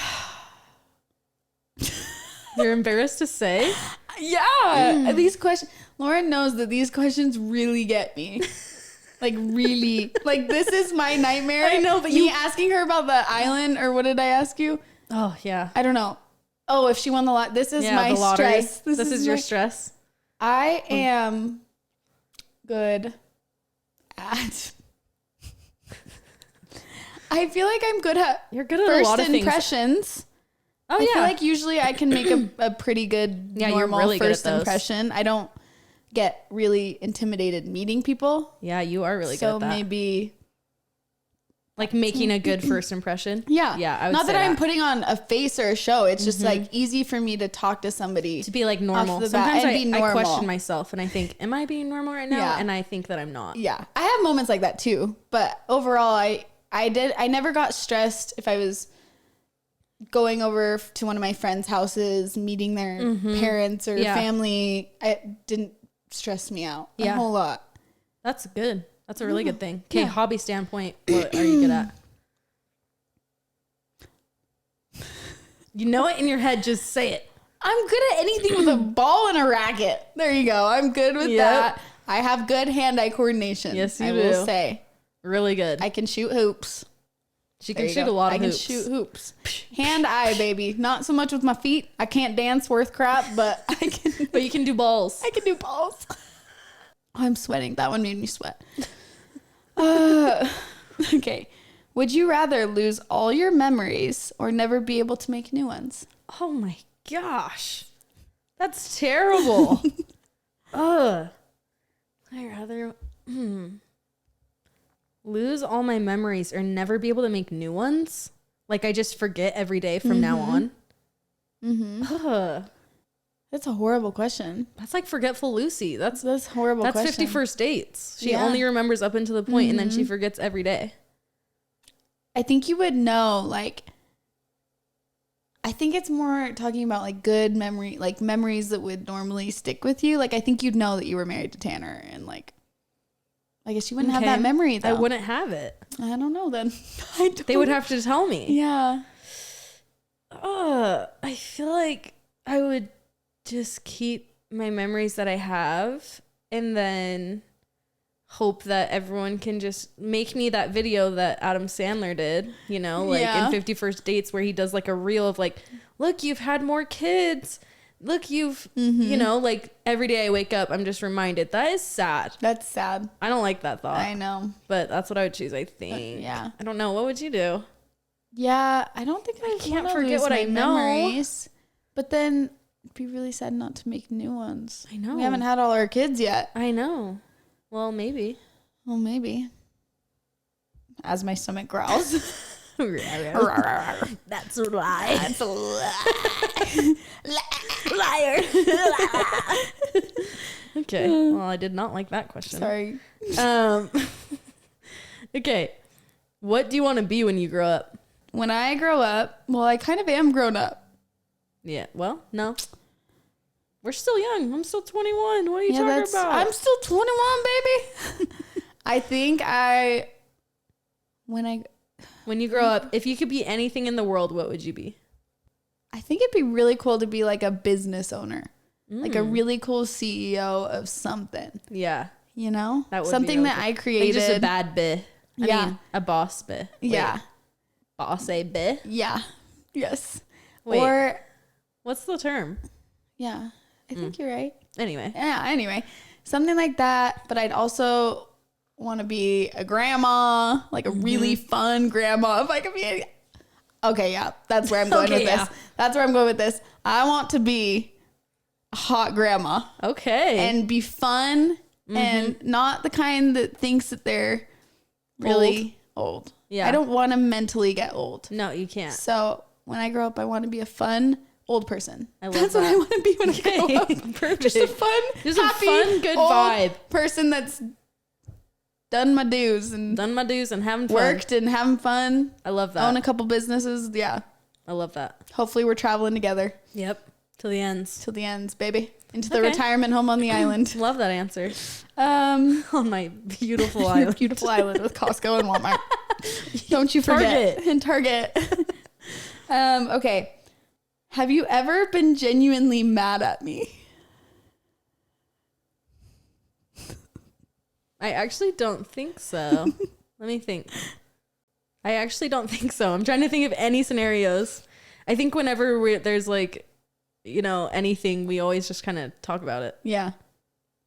You're embarrassed to say? Yeah. These questions, Lauren knows that these questions really get me. Like really, like this is my nightmare. I know, but me asking her about the island, or what did I ask you? Oh yeah. I don't know. Oh, if she won the lot, this is my stress. This is your stress. I am good at. I feel like I'm good at. You're good at a lot of things. Impressions. Oh I feel like usually I can make a pretty good normal really first impression. I don't get really intimidated meeting people. Yeah, you are really good at that. So maybe like making a good first impression. Yeah. Yeah. I would Not that I'm putting on a face or a show. It's just like easy for me to talk to somebody. To be like normal. Sometimes I question myself and I think, am I being normal right now? Yeah. And I think that I'm not. Yeah. I have moments like that too. But overall, I never got stressed if I was going over to one of my friends' houses, meeting their parents or family. It didn't stress me out a whole lot. That's good. That's a really good thing. Okay, hobby standpoint, what are you good at? You know it in your head, just say it. I'm good at anything with a ball and a racket. There you go. I'm good with that. I have good hand-eye coordination. Yes, you do. I will say. Really good. I can shoot hoops. She can shoot a lot of hoops. I can shoot hoops. Hand-eye, baby. Not so much with my feet. I can't dance worth crap, but I can. But you can do balls. I can do balls. Oh, I'm sweating. That one made me sweat. Okay. Would you rather lose all your memories or never be able to make new ones? Oh my gosh. That's terrible. I'd rather lose all my memories or never be able to make new ones. Like I just forget every day from now on. That's a horrible question. That's like Forgetful Lucy. That's horrible. That's question. 50 First Dates. She only remembers up until the point and then she forgets every day. I think you would know, like, I think it's more talking about like good memory, like memories that would normally stick with you. Like I think you'd know that you were married to Tanner and like, I guess you wouldn't have that memory though. I wouldn't have it. I don't know then. They would have to tell me. Yeah. I feel like I would just keep my memories that I have and then hope that everyone can just make me that video that Adam Sandler did, you know, like in 50 First Dates where he does like a reel of like, look, you've had more kids. Look, you've, you know, like every day I wake up, I'm just reminded. That is sad. That's sad. I don't like that thought. I know. But that's what I would choose, I think. Yeah. I don't know. What would you do? Yeah. I don't think I can't forget what I know. Memories. But then it'd be really sad not to make new ones. I know. We haven't had all our kids yet. I know. Well, maybe. Well, maybe. As my stomach growls. That's a lie. That's a lie. Liar. Okay. Well, I did not like that question. Sorry. Okay. What do you want to be when you grow up? When I grow up, well, I kind of am grown up. Yeah. Well, no. We're still young. I'm still 21. What are you talking about? I'm still 21, baby. I think when you grow up, if you could be anything in the world, what would you be? I think it'd be really cool to be like a business owner. Like a really cool CEO of something. Yeah. You know? That would something be really that cool. I created. Like just a bad bit. I mean, a boss bit. Yeah. Boss a bit? Yeah. Yes. Wait. Or what's the term? yeah. I think you're right. Anyway. Yeah, anyway. Something like that. But I'd also want to be a grandma, like a really fun grandma. If I could be okay, yeah. That's where I'm going with this. That's where I'm going with this. I want to be a hot grandma. Okay. And be fun and not the kind that thinks that they're really old. Yeah. I don't want to mentally get old. No, you can't. So when I grow up, I want to be a fun old person. That's what I want to be when I grow up. Perfect. Just a fun, happy, good old vibe person that's done my dues and having fun. worked and having fun. I love that. Own a couple businesses. Yeah. I love that. Hopefully we're traveling together. Yep. Till the ends. Till the ends, baby. Into the retirement home on the island. Love that answer. On my beautiful island. Beautiful island with Costco and Walmart. Don't you forget. Target. And Target. Okay. Have you ever been genuinely mad at me? I actually don't think so. Let me think. I actually don't think so. I'm trying to think of any scenarios. I think whenever there's like, anything, we always just kind of talk about it. Yeah.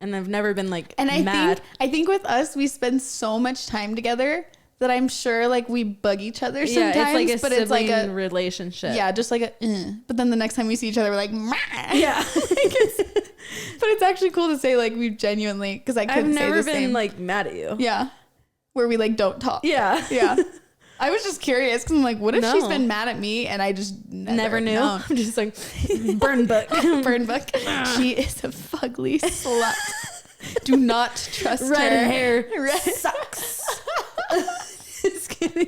And I've never been like mad. I think with us, we spend so much time together that I'm sure like we bug each other sometimes. Yeah, it's like but it's like a relationship. Yeah, just like but then the next time we see each other, we're like, Mah. Yeah. But it's actually cool to say like we've genuinely, because I've never been like mad at you. Yeah. Where we like don't talk. Yeah. Yeah. I was just curious because I'm like, what if she's been mad at me and I just never knew? Known. I'm just like, burn book. Burn book. She is a fugly slut. Do not trust Red her. hair sucks. Just kidding.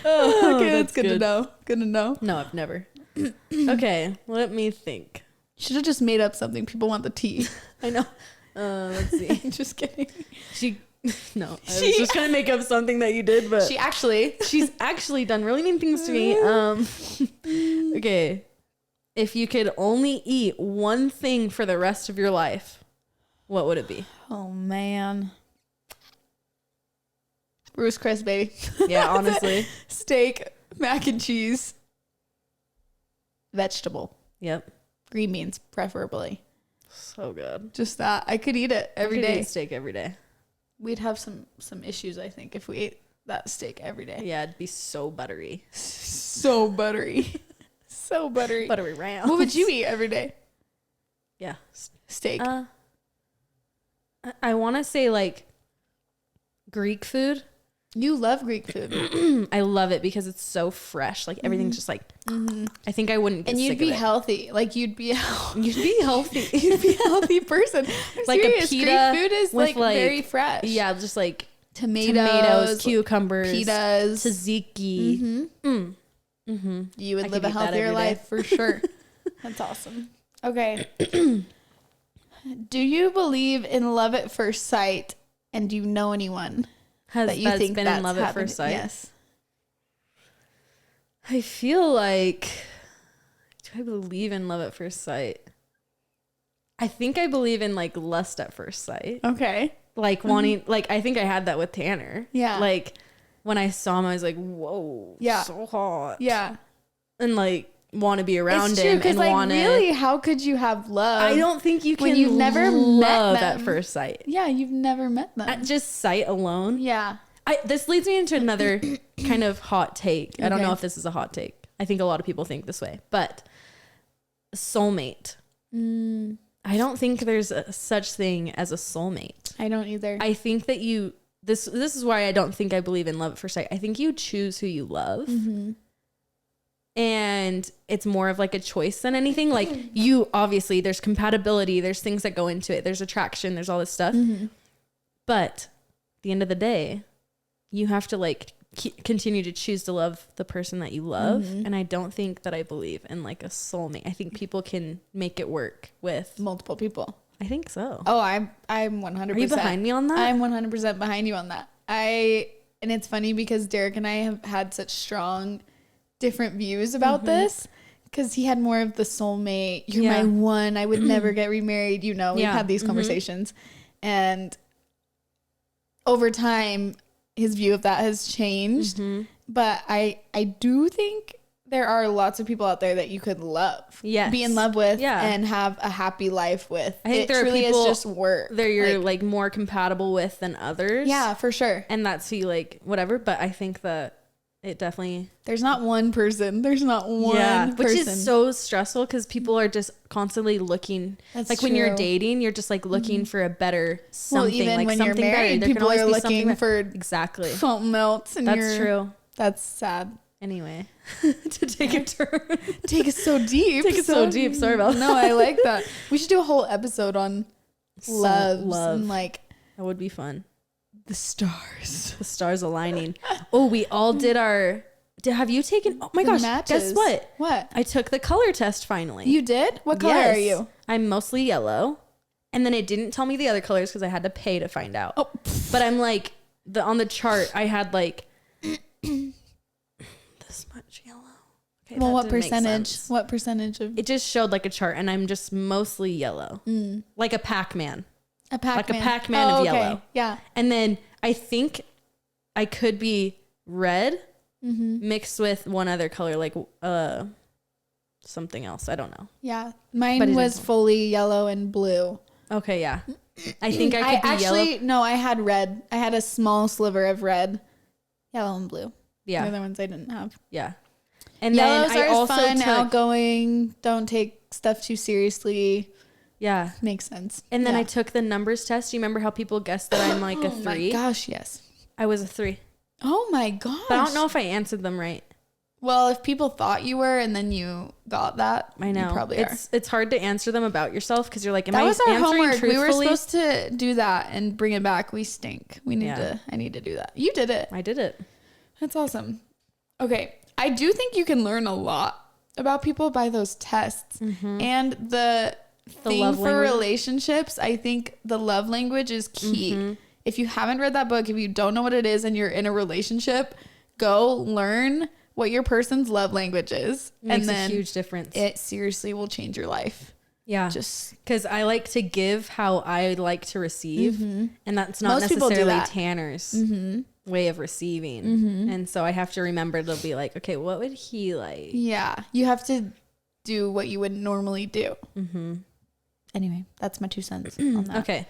Okay, that's good to know. Good to know. No, I've never. Okay, let me think. Should have just made up something. People want the tea. I know. Let's see. Just kidding. I was just gonna make up something that you did, but she's actually done really mean things to me. Okay, if you could only eat one thing for the rest of your life, what would it be? Oh man, Bruce Chris, baby. Yeah, honestly. Steak, mac and cheese, vegetable. Yep. Green beans, preferably. So good. Just that. I could eat it every day. Eat steak every day. We'd have some issues, I think, if we ate that steak every day. Yeah, it'd be so buttery. So buttery. So buttery. Buttery round. What would you eat every day? Yeah. Steak. I want to say like Greek food. You love Greek food. I love it because it's so fresh. Like everything's just like, I think I wouldn't get sick of it. And you'd be healthy. Like you'd be healthy. You'd be a healthy person. Like serious. a pita Greek food is like very fresh. Yeah, just like tomatoes, cucumbers, pitas, tzatziki. You would live a healthier life for sure. That's awesome. Okay. Do you believe in love at first sight? And do you know anyone that you think been in love at first sight? Yes. I feel like, do I believe in love at first sight? I think I believe in like lust at first sight. Okay. Like wanting, like I think I had that with Tanner. Yeah. Like when I saw him, I was like, whoa, yeah, so hot. Yeah. And like want to be around him and like, want to. Really, how could you have love? I don't think you can. When you've never love met them. at first sight. Yeah, you've never met them. At just sight alone. Yeah. This leads me into another kind of hot take. I don't know if this is a hot take. I think a lot of people think this way, but soulmate. I don't think there's a such thing as a soulmate. I don't either. I think that this is why I don't think I believe in love at first sight. I think you choose who you love. And it's more of like a choice than anything. Like you, obviously there's compatibility, there's things that go into it, there's attraction, there's all this stuff. But at the end of the day, you have to like continue to choose to love the person that you love. And I don't think that I believe in like a soulmate. I think people can make it work with multiple people. I think so. Oh, I'm 100%. Are you behind me on that? I'm 100% behind you on that. And it's funny because Derek and I have had such strong different views about this, because he had more of the soulmate, you're my one, I would never get remarried, we've had these conversations, and over time his view of that has changed. But I do think there are lots of people out there that you could love, be in love with, and have a happy life with. I think there truly are people is just work that you're like more compatible with than others. Yeah, for sure. And that's who you like, whatever. But I think that it definitely, there's not one person. There's not one person. Which is so stressful because people are just constantly looking. That's like true. When you're dating, you're just like looking for a better something. Well, even like when something you're married, better. people are looking for exactly something else. And that's true. That's sad. Anyway, to take a turn. Take it so deep. Take it so deep. Sorry about that. No, I like that. We should do a whole episode on love. And like, that would be fun. The stars aligning. Oh, we all did have you taken, oh my gosh, matches. Guess what? What? I took the color test finally. You did? What color are you? I'm mostly yellow. And then it didn't tell me the other colors because I had to pay to find out. Oh. But I'm like, on the chart, I had like this much yellow. Okay, well, what percentage? What percentage of? It just showed like a chart, and I'm just mostly yellow. Like a Pac-Man. Like a Pac-Man of yellow. Yeah. And then I think I could be red mixed with one other color, like something else. I don't know. Yeah. Mine was fully yellow and blue. Okay, yeah. I think I could be yellow. No, I had red. I had a small sliver of red, yellow, and blue. Yeah. The other ones I didn't have. Yeah. And yellows then I also fun, outgoing, don't take stuff too seriously. Yeah. Makes sense. And then I took the numbers test. Do you remember how people guessed that I'm like a 3? Oh my gosh, yes. I was a 3. Oh my gosh. But I don't know if I answered them right. Well, if people thought you were and then you got that, I know. You probably are. It's hard to answer them about yourself because you're like, am I answering homework. Truthfully? We were supposed to do that and bring it back. We stink. I need to do that. You did it. I did it. That's awesome. Okay. I do think you can learn a lot about people by those tests. And the thing for relationships, I think the love language is key. If you haven't read that book, if you don't know what it is and you're in a relationship, go learn what your person's love language is. Makes a huge difference. It seriously will change your life. Yeah. Just because I like to give how I like to receive. And that's not necessarily Tanner's way of receiving. And so I have to remember to be like, okay, what would he like? Yeah. You have to do what you would normally do. Anyway, that's my 2 cents on that. Okay.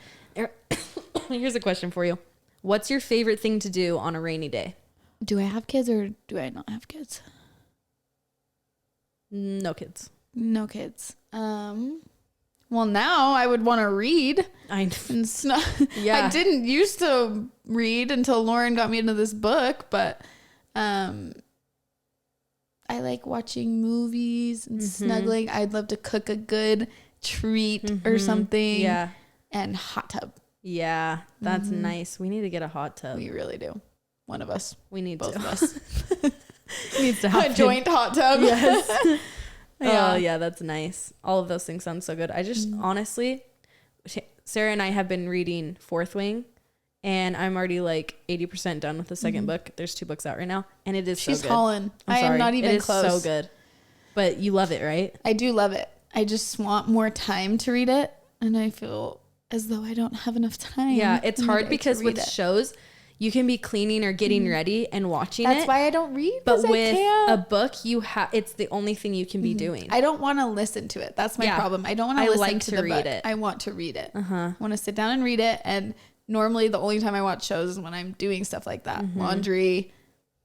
Here's a question for you. What's your favorite thing to do on a rainy day? Do I have kids or do I not have kids? No kids. No kids. Well, now I would want to read. I didn't used to read until Lauren got me into this book, but I like watching movies and snuggling. I'd love to cook a good treat or something. Yeah. And hot tub. Yeah, that's nice. We need to get a hot tub. We really do. One of us. We need both to. of us. Needs to happen. A joint hot tub. Yes. Oh yeah, that's nice. All of those things sound so good. I just honestly, Sarah and I have been reading Fourth Wing, and I'm already like 80% done with the second book. There's 2 books out right now, and it is so good. She's hauling. I am not even close. It is so good. But you love it, right? I do love it. I just want more time to read it, and I feel as though I don't have enough time. Yeah, it's hard because with shows, you can be cleaning or getting ready and watching That's why I don't read. But with a book, it's the only thing you can be doing. I don't want to listen to it. That's my problem. I don't want to listen to the book. It. I want to read it. I want to sit down and read it. And normally the only time I watch shows is when I'm doing stuff like that. Laundry,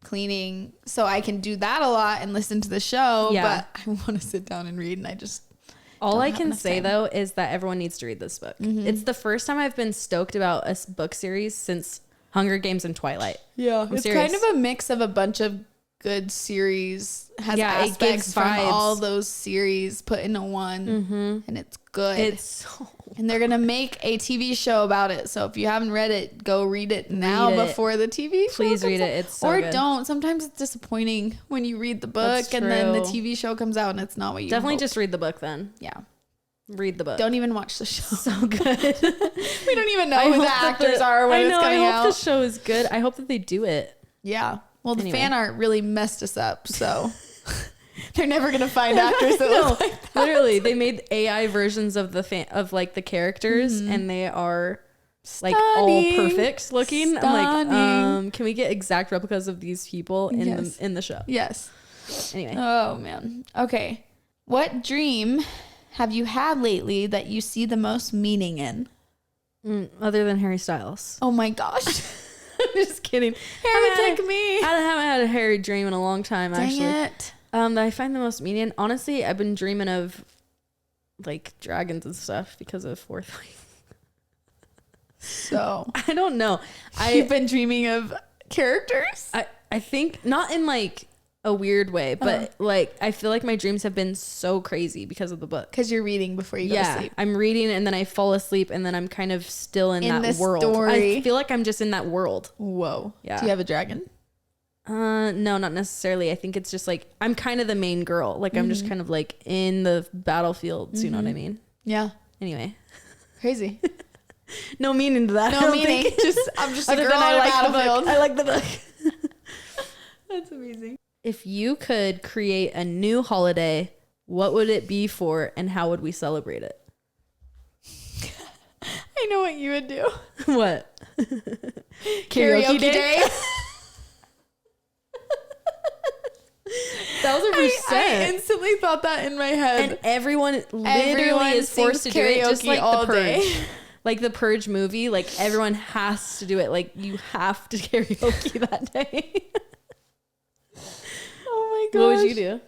cleaning. So I can do that a lot and listen to the show. Yeah. But I want to sit down and read, and All I can say though is that everyone needs to read this book. It's the first time I've been stoked about a book series since Hunger Games and Twilight. Yeah, it's kind of a mix of a bunch of good series. Has aspects from all those series put into one, and it's good. And they're gonna make a TV show about it. So if you haven't read it, go read it now before the TV show. Please read it. It's so good. Or don't. Sometimes it's disappointing when you read the book and then the TV show comes out and it's not what you definitely just read the book then. Yeah. Read the book. Don't even watch the show. So good. We don't even know who the actors are when it's coming out. I hope the show is good. I hope that they do it. Yeah. Well, the fan art really messed us up, so they're never gonna find actors that look like that. Literally, they made AI versions of the the characters, and they are like all perfect looking. I'm like, can we get exact replicas of these people in the show? Yes. Anyway. Oh man. Okay. What dream have you had lately that you see the most meaning in? Other than Harry Styles. Oh my gosh. I'm just kidding. Harry, take me. I haven't had a Harry dream in a long time, actually. Dang it. That I find the most meaning. Honestly, I've been dreaming of like dragons and stuff because of Fourth Wing. So I don't know. You've been dreaming of characters? I think not in like a weird way, but like I feel like my dreams have been so crazy because of the book. Because you're reading before you go to sleep. I'm reading and then I fall asleep and then I'm kind of still in that world. Story. I feel like I'm just in that world. Whoa. Yeah. Do you have a dragon? No, not necessarily. I think it's just like I'm kind of the main girl. Like I'm just kind of like in the battlefields. You know what I mean? Yeah. Anyway. Crazy. No meaning to that. No meaning. I'm just a girl on a battlefield. I like the book. That's amazing. If you could create a new holiday, what would it be for and how would we celebrate it? I know what you would do. What? Karaoke day? 1,000%. I instantly thought that in my head. And everyone literally is forced to do it, just like all The Purge. Like the Purge movie, like everyone has to do it. Like you have to karaoke that day. Oh my gosh. What would you do?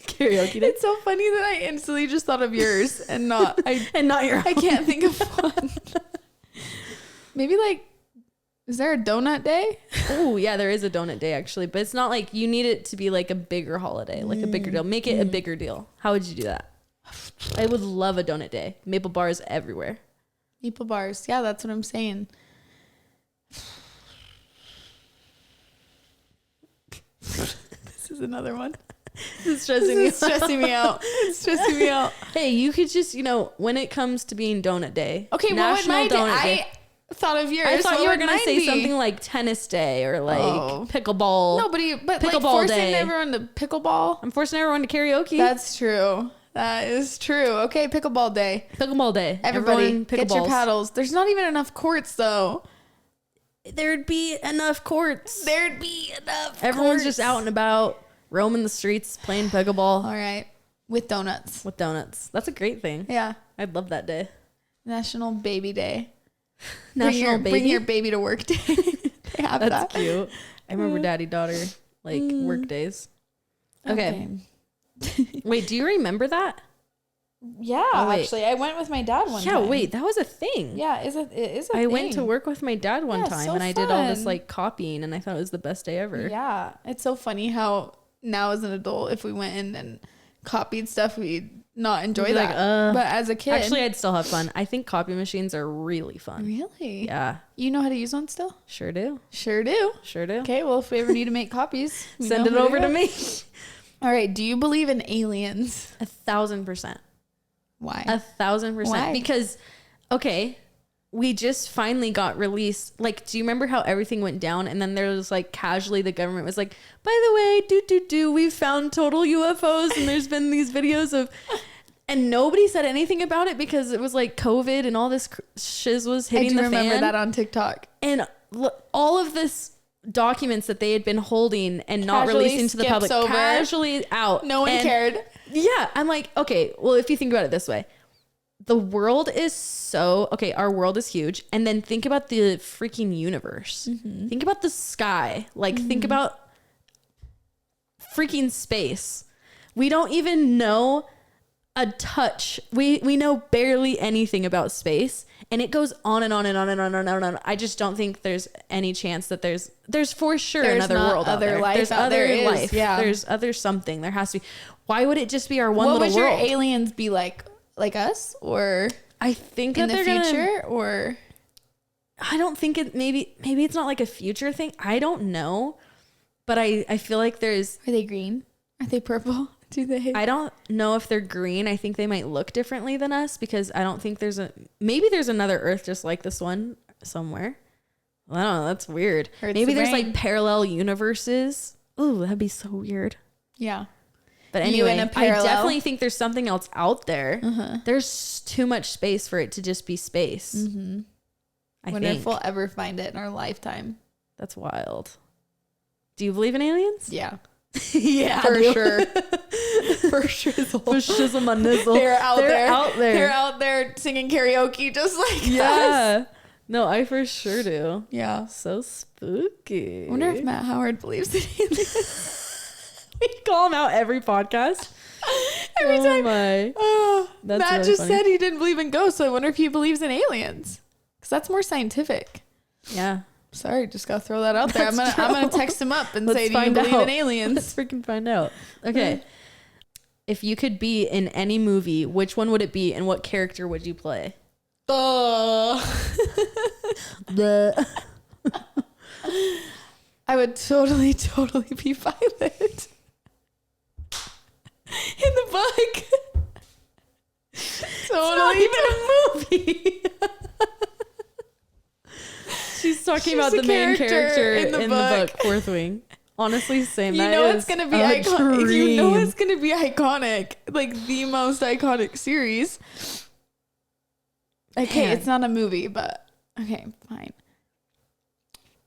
Karaoke day? It's so funny that I instantly just thought of yours and not your own. I can't think of one. Maybe like, is there a donut day? Oh yeah, there is a donut day actually, but it's not like you need it to be like a bigger holiday, like a bigger deal. Make it a bigger deal. How would you do that? I would love a donut day. Maple bars everywhere. Maple bars. Yeah, that's what I'm saying. This is another one. It's stressing me out. It's stressing me out. Hey, you could just, when it comes to being donut day. Okay, National Donut Day. I thought of yours. I thought you were going to say something like tennis day or like pickleball. Nobody, but pickleball like forcing day. everyone to pickleball. I'm forcing everyone to karaoke. That's true. That is true. Okay, pickleball day. Pickleball day. Everybody, get your paddles. There's not even enough courts though. There'd be enough courts. Everyone's just out and about, roaming the streets, playing pickleball. All right. With donuts. That's a great thing. Yeah. I'd love that day. National Baby Day. Bring your baby to work day. They have That's cute. I remember daddy-daughter work days. Okay. Wait, do you remember that? Yeah, actually, I went with my dad one time. Yeah, wait, that was a thing. Yeah, it is a thing. I went to work with my dad one time and I did all this like copying and I thought it was the best day ever. Yeah, it's so funny how now as an adult, if we went in and copied stuff, we'd not enjoy that. But as a kid, actually, I'd still have fun. I think copy machines are really fun. Really? Yeah. You know how to use one still? Sure do. Okay, well, if we ever need to make copies, send it over to me. All right. Do you believe in aliens? 1,000%. Why? 1,000%. Why? Because, okay, we just finally got released. Like, do you remember how everything went down? And then there was like casually the government was like, by the way, we've found total UFOs. And there's been these videos of, and nobody said anything about it because it was like COVID and all this shiz was hitting the fan. I remember that on TikTok. And all of this documents that they had been holding and not releasing to the public casually out. No one cared. Yeah. I'm like, okay, well, if you think about it this way, the world is our world is huge. And then think about the freaking universe. Mm-hmm. Think about the sky. Like think about freaking space. We don't even know a touch. We know barely anything about space, and it goes on and on and on and on and on and on. I just don't think there's any chance that there's for sure another world out there. There's other life. Yeah. There's other something. There has to be. Why would it just be our one little world? What would your aliens be like us, or I think in the future, or I don't think it. Maybe it's not like a future thing. I don't know, but I feel like there's. Are they green? Are they purple? Do they? I don't know if they're green. I think they might look differently than us because I don't think maybe there's another Earth just like this one somewhere. Well, I don't know. That's weird. Maybe there's like parallel universes. Ooh, that'd be so weird. Yeah. But anyway, I definitely think there's something else out there. There's too much space for it to just be space. I wonder if we'll ever find it in our lifetime. That's wild. Do you believe in aliens? Yeah. Yeah, for sure. For shizzle. For shizzle my nizzle. They're out there. They're out there singing karaoke just like us. No, I for sure do. Yeah. So spooky. I wonder if Matt Howard believes in aliens. We call him out every podcast. Every time. My. That's Matt really just funny. Said he didn't believe in ghosts, so I wonder if he believes in aliens. Because that's more scientific. Yeah. Sorry, just gotta throw that out there. I'm gonna text him up and say, do you believe in aliens? Let's freaking find out. Okay. If you could be in any movie, which one would it be and what character would you play? I would totally be Violet. In the book. Totally. It's not even a movie. She's talking about the main character in the book, Fourth Wing. Honestly, same. You know it's gonna be iconic. You know it's gonna be iconic, like the most iconic series. Okay, it's not a movie, but okay, fine.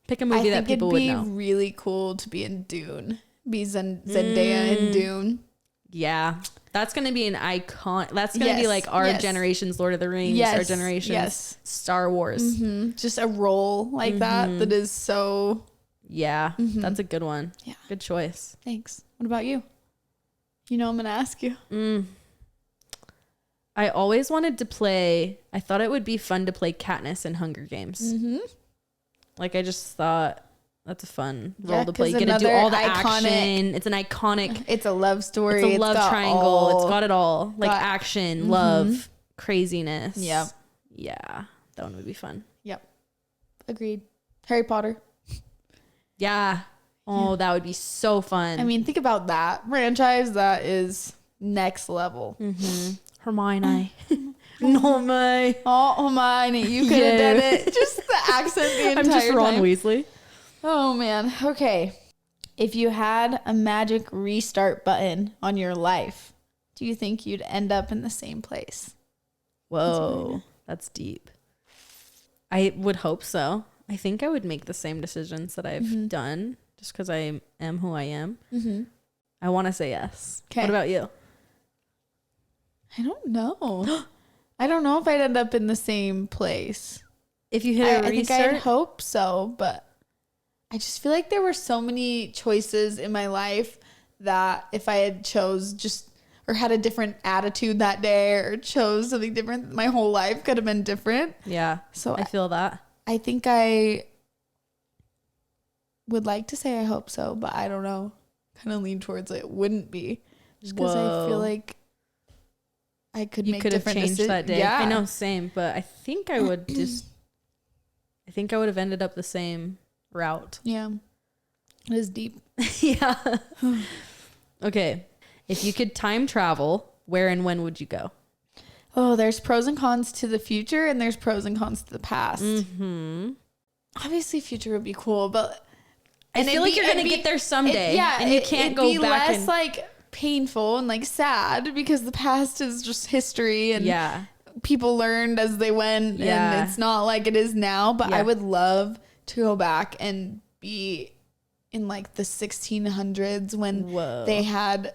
Pick a movie that people would know. It'd be really cool to be in Dune. Be Zendaya in Dune. Yeah. That's going to be an icon. That's going to be like our generation's Lord of the Rings, our generation's Star Wars. Just a role like that is so... Yeah, that's a good one. Yeah. Good choice. Thanks. What about you? You know I'm going to ask you. I always wanted to play... I thought it would be fun to play Katniss in Hunger Games. Like, I just thought... That's a fun role to play. You get to do all the action. It's an iconic. It's a love story. It's a love triangle. It's got it all. Like action, love, craziness. Yep. Yeah. That one would be fun. Yep. Agreed. Harry Potter. Yeah. Oh, that would be so fun. I mean, think about that franchise. That is next level. Hermione. Hermione. Oh, Hermione. You could have done it. Just the accent the entire time. I'm just Ron Weasley. Oh, man. Okay. If you had a magic restart button on your life, do you think you'd end up in the same place? Whoa. That's deep. I would hope so. I think I would make the same decisions that I've done just because I am who I am. I want to say yes. Okay. What about you? I don't know. I don't know if I'd end up in the same place. If you hit a restart? I think I'd hope so, but I just feel like there were so many choices in my life that if I had or had a different attitude that day or chose something different, my whole life could have been different. Yeah. So I feel that. I think I would like to say I hope so, but I don't know. Kind of lean towards it wouldn't be. Just because I feel like I could make different decisions. You could have changed that day. Yeah. I know, same. But I think I would have ended up the same route. Yeah. It is deep. Yeah. Okay. If you could time travel, where and when would you go? Oh, there's pros and cons to the future and there's pros and cons to the past. Obviously future would be cool, but I feel like you're going to get there someday. And you can't go back. It'd be less like painful and like sad because the past is just history and people learned as they went and it's not like it is now, but I would love to go back and be in like the 1600s when they had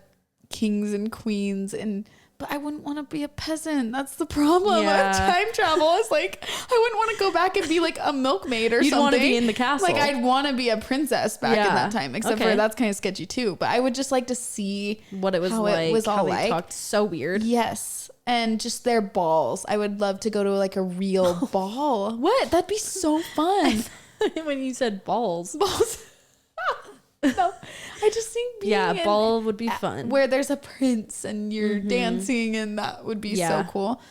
kings and queens and but I wouldn't want to be a peasant. That's the problem. Yeah. Time travel is like, I wouldn't want to go back and be like a milkmaid or something. You'd want to be in the castle. Like I'd want to be a princess back in that time, except for that's kind of sketchy too. But I would just like to see what it was like. It was all like. Talked so weird. Yes. And just their balls. I would love to go to like a real ball. What? That'd be so fun. When you said balls. No, I just think being ball would be fun. Where there's a prince and you're dancing, and that would be so cool.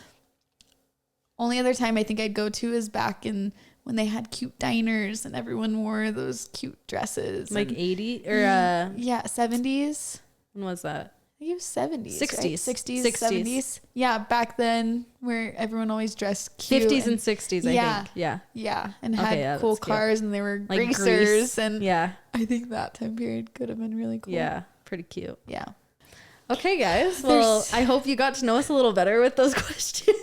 Only other time I think I'd go to is back in when they had cute diners and everyone wore those cute dresses. Like 80 or 70s. When was that? I think it was 70s. 60s. Right? 60s, 70s. Yeah, back then where everyone always dressed cute. 50s and 60s, I think. Yeah. Yeah. And had cool cars and they were like greasers. And I think that time period could have been really cool. Yeah. Pretty cute. Yeah. Okay, guys. Well, I hope you got to know us a little better with those questions.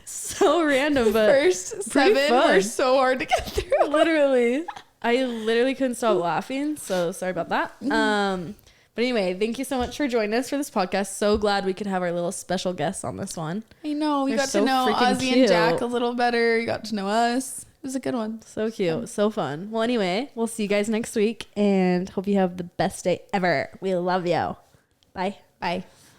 So random, but first 7 were so hard to get through. Literally. I literally couldn't stop laughing. So sorry about that. But anyway, thank you so much for joining us for this podcast. So glad we could have our little special guests on this one. I know. You got to know Ozzy and Jack a little better. You got to know us. It was a good one. So cute. So fun. Well, anyway, we'll see you guys next week and hope you have the best day ever. We love you. Bye. Bye.